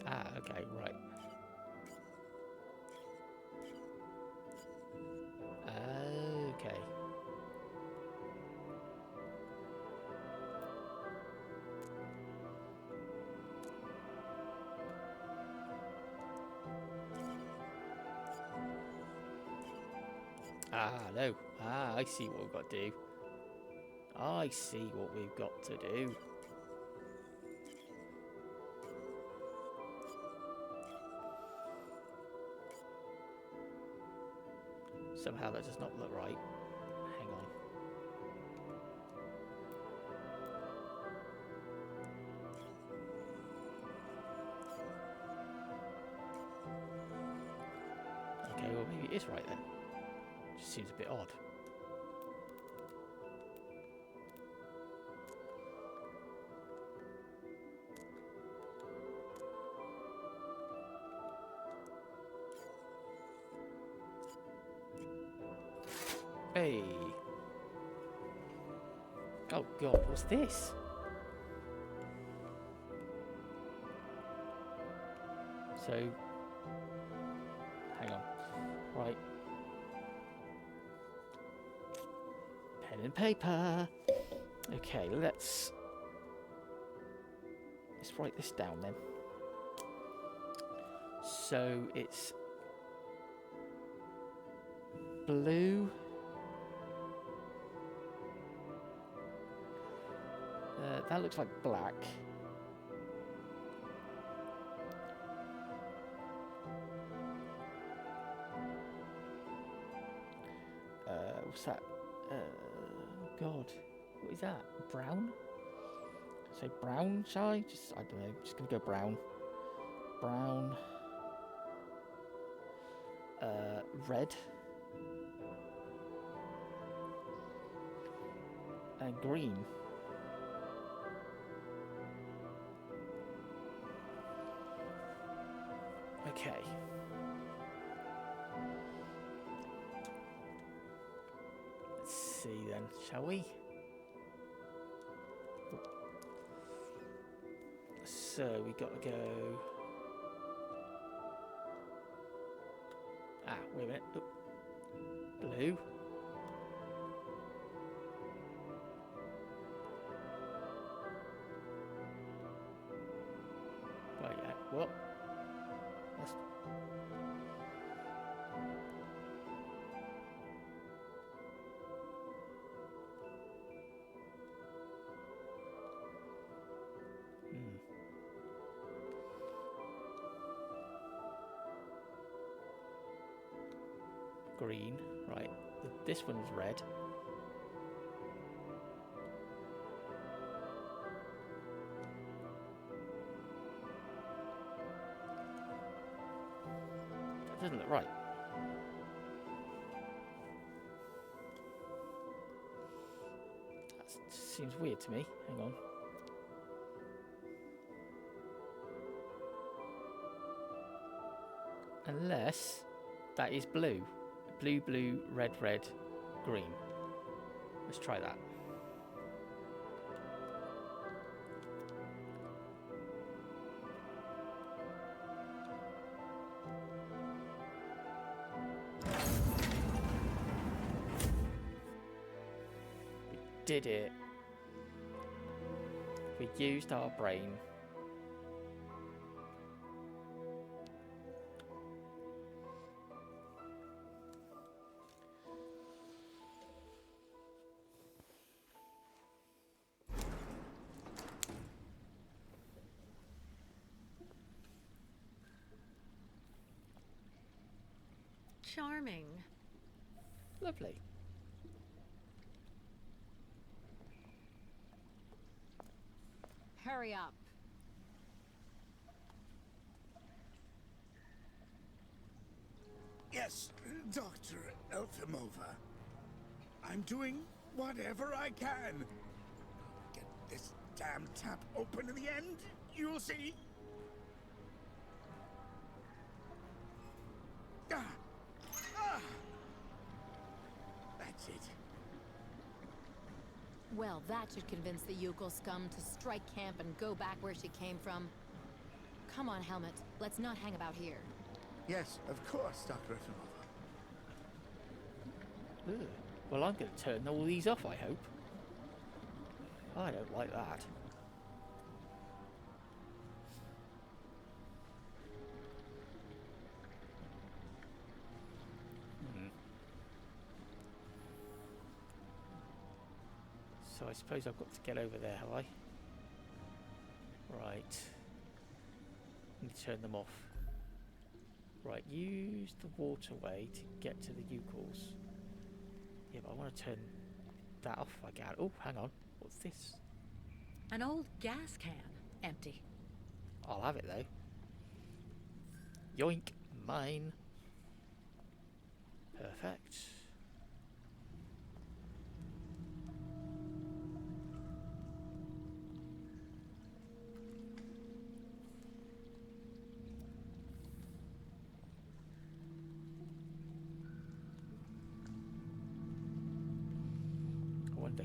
Ah, okay, right. Okay. Ah, no. Ah, I see what we've got to do. I see what we've got to do. Somehow that does not look right. Hang on. Okay, well maybe it is right then. Just seems a bit odd. Hey. Oh god, what's this? So, hang on. Right. Pen and paper. Okay, let's write this down then. So it's blue. That looks like black. What's that? God, what is that? Brown? Say brown, shall I? I don't know. Just gonna go brown. brown, red, and green. Okay. Let's see then, shall we? So we got to go. Ah, wait a minute. Oh. Blue. Right, yeah. What? That's... Green, right. This one's red. That doesn't look right. That seems weird to me. Hang on. Unless that is blue. Blue, blue, red, red, green. Let's try that. We did it. We used our brain. Charming. Lovely. Hurry up. Yes, Dr. Elfimova. I'm doing whatever I can. Get this damn tap open in the end, you'll see. Ah! Ah! That's it. Well, that should convince the Yukon scum to strike camp and go back where she came from. Come on, Helmet. Let's not hang about here. Yes, of course, Dr. Efimova. Ugh. Well, I'm going to turn all these off, I hope. I don't like that. So I suppose I've got to get over there, have I? Right. Need to turn them off. Right, use the waterway to get to the Eucals. Yeah, but I want to turn that off if I can. Oh, hang on. What's this? An old gas can. Empty. I'll have it, though. Yoink. Mine. Perfect.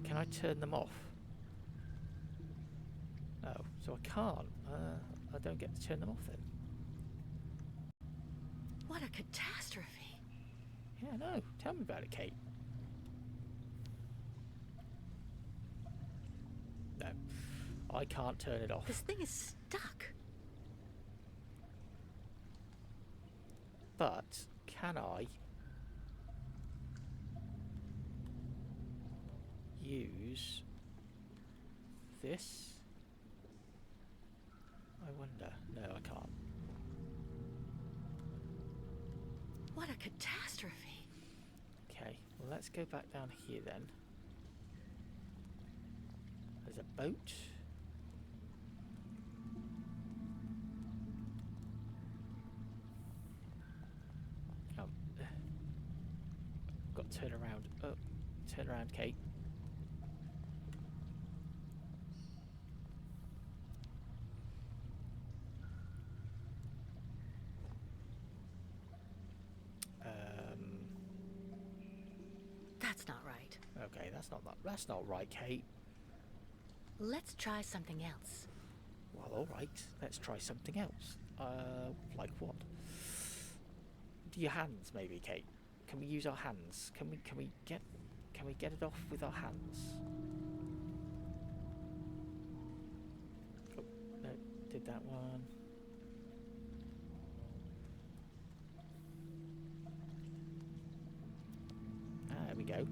Can I turn them off? Oh, so I can't. I don't get to turn them off then. What a catastrophe. Yeah, no. Tell me about it, Kate. No. I can't turn it off. This thing is stuck. But can I use this? I wonder. No, I can't. What a catastrophe. Okay, well, let's go back down here then. There's a boat. That's not right. Okay, that's not right, Kate. Let's try something else. Well, all right. Let's try something else. Like what? Your hands, maybe, Kate. Can we use our hands? Can we get it off with our hands? Oh, no, did that one. There we go.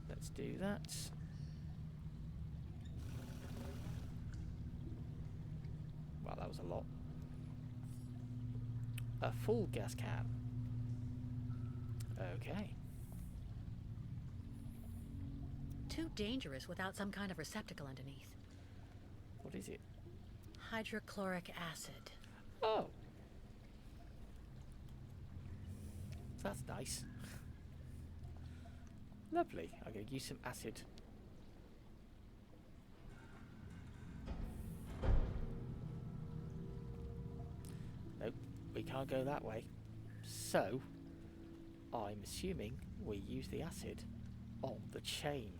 Let's do that. Wow, that was a lot. A full gas can. Okay. Too dangerous without some kind of receptacle underneath. What is it? Hydrochloric acid. Oh. That's nice. Lovely. I'm going to use some acid. Nope, we can't go that way. So, I'm assuming we use the acid on the chain.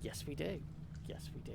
Yes, we do. Yes, we do.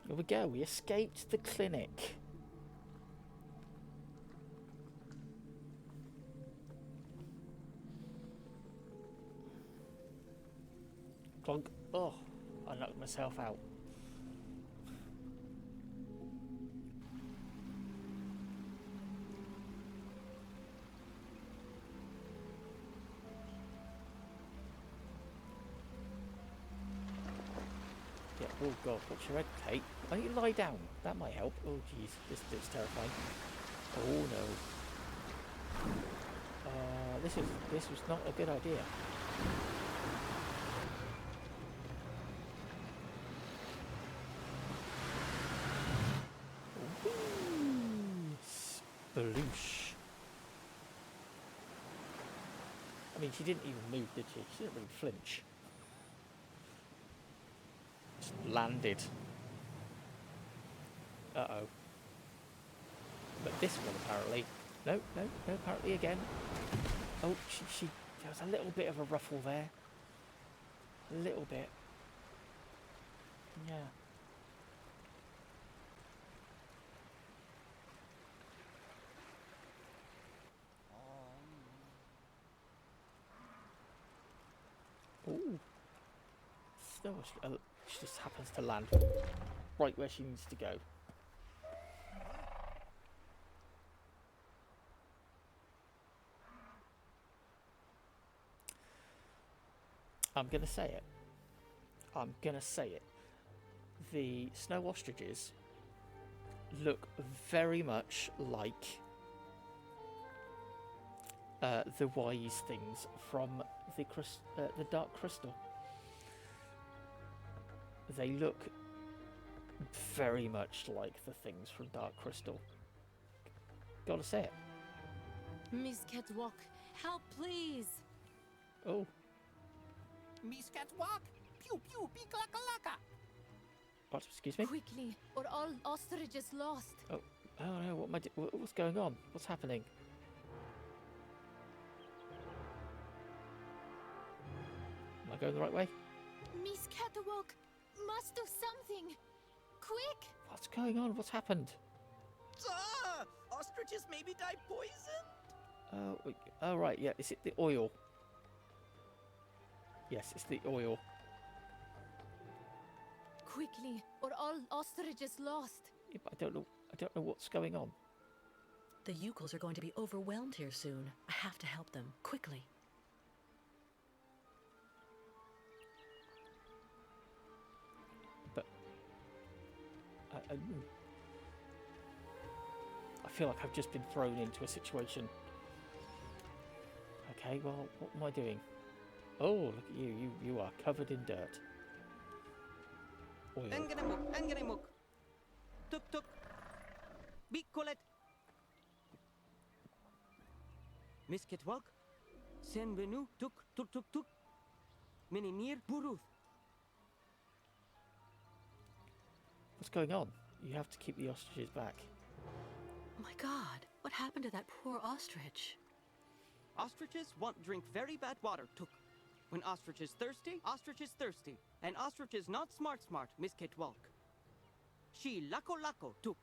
Here we go. We escaped the clinic. Clunk. Oh, I knocked myself out. Yeah, oh god, what's your head, Kate? Why don't you lie down? That might help. Oh jeez, this bit's terrifying. Oh no. This was not a good idea. Sploosh. I mean, she didn't even move, did she? She didn't really flinch. Just landed. Uh-oh. But this one apparently... No, apparently again. Oh, she... There was a little bit of a ruffle there. A little bit. Yeah. Ooh. So she just happens to land right where she needs to go. I'm gonna say it. I'm gonna say it. The snow ostriches look very much like the wise things from the Dark Crystal. They look very much like the things from Dark Crystal. Gotta say it. Miss Catwalk, help please! Oh. Miss Catwalk, pew pew, beakalaka. What? Excuse me? Quickly, or all ostrich is lost. Oh no! What's going on? What's happening? Am I going the right way? Miss Catwalk must do something. Quick! What's going on? What's happened? Ah! Ostriches maybe die poisoned? Oh right, yeah. Is it the oil? Yes, it's the oil. Quickly, or all ostrich is lost. Yeah, but I don't know what's going on. The Yukels are going to be overwhelmed here soon. I have to help them, quickly. But I feel like I've just been thrown into a situation. Okay, well, what am I doing? Oh, look at you. You are covered in dirt. Oil. Engenemuk. Tuk tuk. Bikolet. Misketwalk. Senbenu tuk tuk tuk tuk. Minimir buruth. What's going on? You have to keep the ostriches back. My God, what happened to that poor ostrich? Ostriches want drink very bad water, tuk. When ostrich is thirsty, ostrich is thirsty. And ostrich is not smart, misketwalk. She lako, tuk.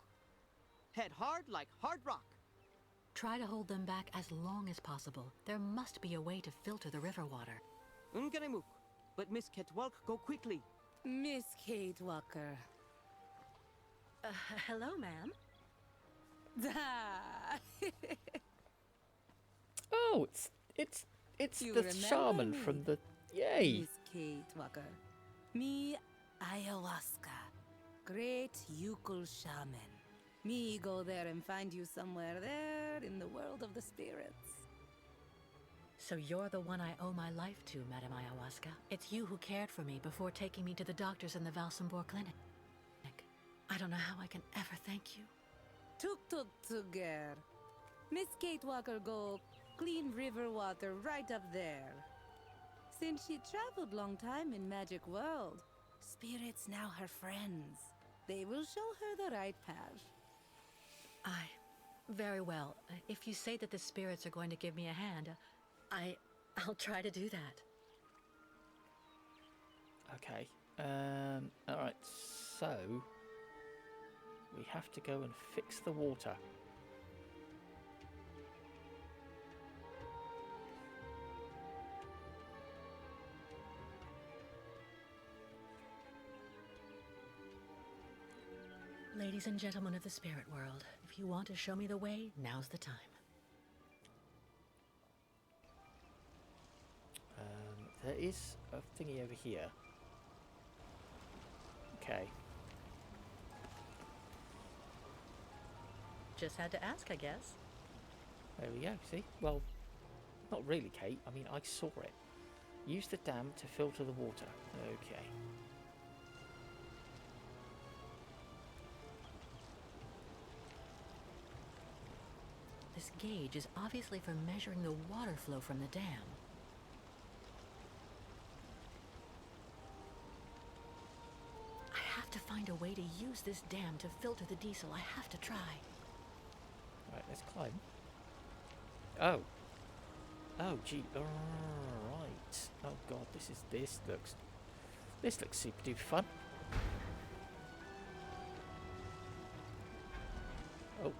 Head hard like hard rock. Try to hold them back as long as possible. There must be a way to filter the river water. Unganemuk. But misketwalk, go quickly. Miss Kate Walker. Hello, ma'am. Oh, it's You the remember shaman me? from the... Yay! Miss Kate Walker. Me ayahuasca. Great Yukel shaman. Me go there and find you somewhere there in the world of the spirits. So you're the one I owe my life to, Madame Ayahuasca. It's you who cared for me before taking me to the doctors in the Valsambor clinic. I don't know how I can ever thank you. Tuk tuk tuger. Miss Kate Walker go clean river water right up there. Since she traveled long time in magic world, spirits now her friends. They will show her the right path. Very well. If you say that the spirits are going to give me a hand, I'll try to do that. Okay. Alright, so... we have to go and fix the water. Ladies and gentlemen of the spirit world, if you want to show me the way, now's the time. There is a thingy over here. Okay. Just had to ask, I guess. There we go, see? Well, not really, Kate. I mean, I saw it. Use the dam to filter the water. Okay. This gauge is obviously for measuring the water flow from the dam. I have to find a way to use this dam to filter the diesel. I have to try. Right, let's climb. Oh. Oh, gee. Right. Oh god, this looks super duper fun. Oh.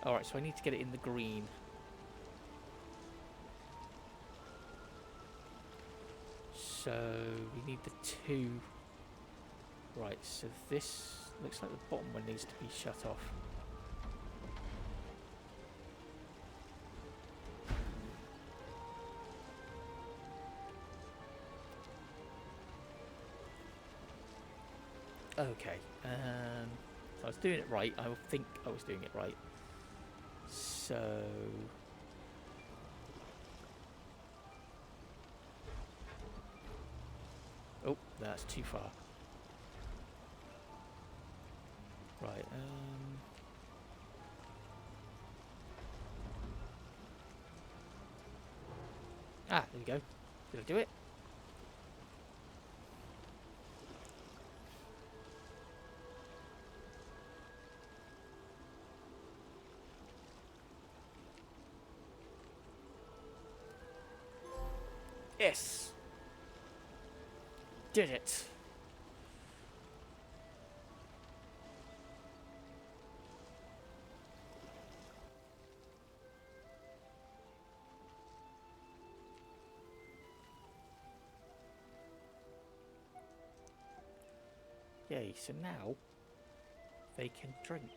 Alright, so I need to get it in the green. So we need the two. Right, so this looks like the bottom one needs to be shut off. Okay, so I was doing it right. I think I was doing it right. So oh, that's too far. Right, there we go. Did I do it? Yes! Did it! Yay, so now they can drink.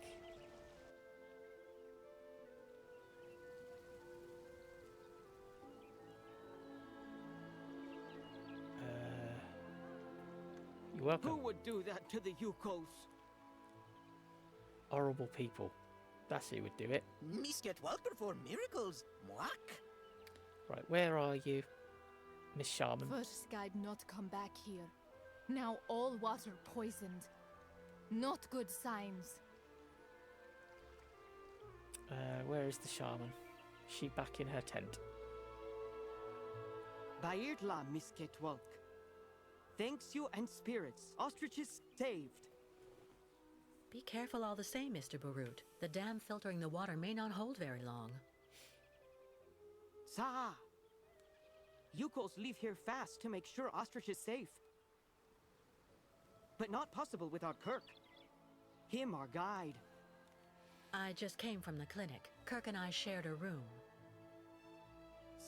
You're welcome. Who would do that to the Yukos? Horrible people. That's who would do it. Misket-Walk perform miracles. Mwak. Right, where are you, Miss Shaman? First guide not come back here. Now all water poisoned. Not good signs. Where is the shaman? She back in her tent. Bairtla, Misket-Walk. Thanks you and spirits. Ostriches saved. Be careful all the same, Mr. Barut. The dam filtering the water may not hold very long. Sa! Yukos leave here fast to make sure Ostrich is safe. But not possible without Kirk. Him our guide. I just came from the clinic. Kirk and I shared a room.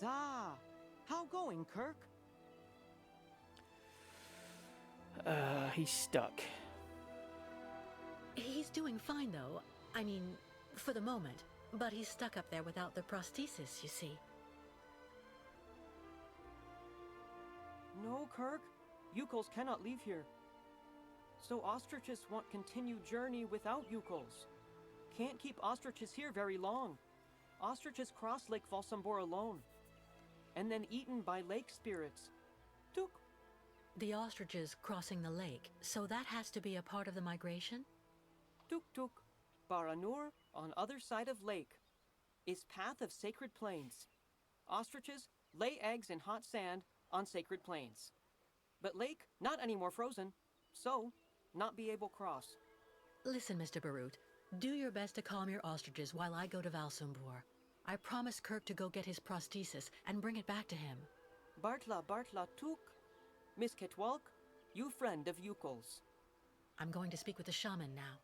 Sa! How going, Kirk? He's stuck. He's doing fine, though. I mean, for the moment. But he's stuck up there without the prosthesis, you see. No, Kirk. Yukos cannot leave here. So ostriches want continued journey without Yukos. Can't keep ostriches here very long. Ostriches cross Lake Valsambor alone. And then eaten by lake spirits. Tuk. The ostriches crossing the lake, so that has to be a part of the migration? Tuk Tuk. Baranur, on other side of lake, is path of sacred plains. Ostriches lay eggs in hot sand on sacred plains. But lake, not anymore frozen, so not be able cross. Listen, Mr. Barut, do your best to calm your ostriches while I go to Valsambor. I promised Kirk to go get his prosthesis and bring it back to him. Bartla Tuk. Misket-Walk, you friend of Yukos. I'm going to speak with the shaman now.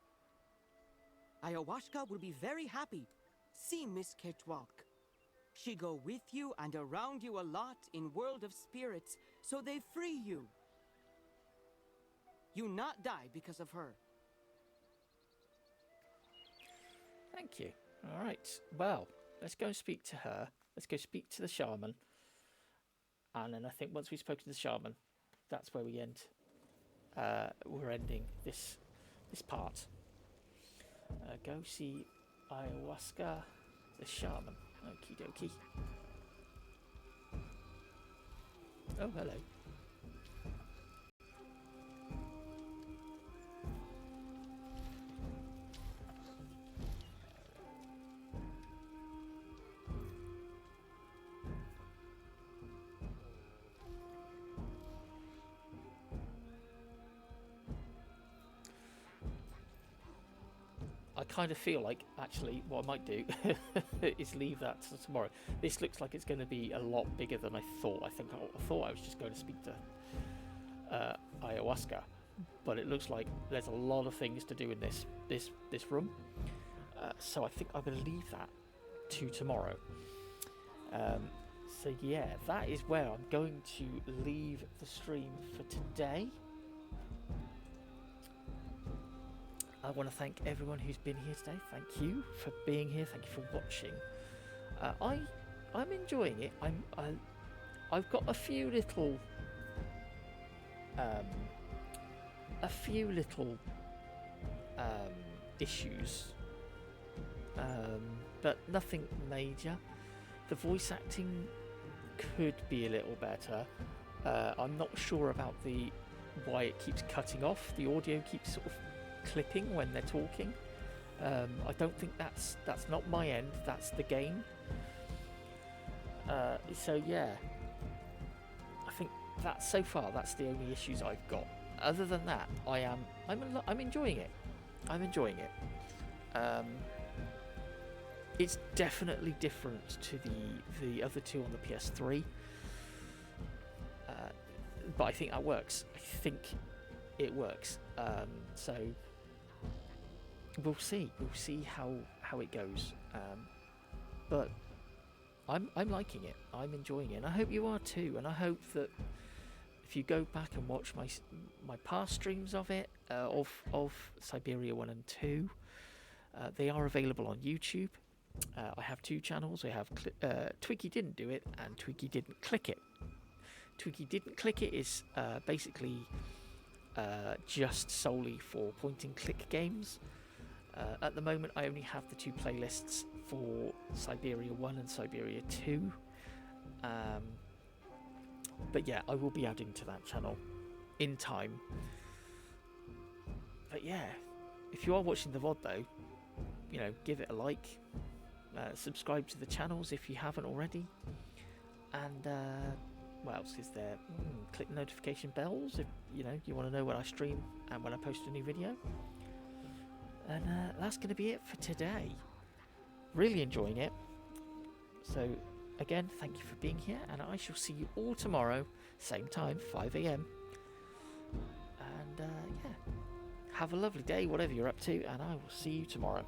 Ayahuasca will be very happy. See Misket-Walk. She go with you and around you a lot in world of spirits, so they free you. You not die because of her. Thank you. All right. Well, let's go and speak to her. Let's go speak to the shaman. And then I think once we've spoken to the shaman, that's where we end. We're ending this part. Go see Ayahuasca, the shaman. Okie dokie. Oh, hello. I kind of feel like, actually, what I might do is leave that till tomorrow. This looks like it's going to be a lot bigger than I thought. I thought I was just going to speak to Ayahuasca, but it looks like there's a lot of things to do in this room. So I think I'm going to leave that to tomorrow. So yeah, that is where I'm going to leave the stream for today. I want to thank everyone who's been here today. Thank you for being here. Thank you for watching. I'm enjoying it. I've got a few little issues, but nothing major. The voice acting could be a little better. I'm not sure about why it keeps cutting off. The audio keeps sort of clipping when they're talking. I don't think that's not my end, that's the game. So yeah, I think that so far that's the only issues I've got. Other than that, I'm enjoying it. I'm enjoying it. It's definitely different to the other two on the PS3. but I think that works. I think it works. So we'll see. We'll see how it goes. But I'm liking it. I'm enjoying it. And I hope you are too. And I hope that if you go back and watch my past streams of it, of Syberia 1 and 2, they are available on YouTube. I have 2 channels. I have Twiki Didn't Do It and Twiki Didn't Click It. Twiki Didn't Click It is basically just solely for point and click games. At the moment I only have the 2 playlists for Syberia 1 and Syberia 2. But yeah, I will be adding to that channel in time. But yeah, if you are watching the VOD though, you know, give it a like, subscribe to the channels if you haven't already, and what else is there? Click notification bells if you want to know when I stream and when I post a new video. And that's going to be it for today. Really enjoying it. So again, thank you for being here, and I shall see you all tomorrow, same time, 5 AM. And yeah, have a lovely day, whatever you're up to, and I will see you tomorrow.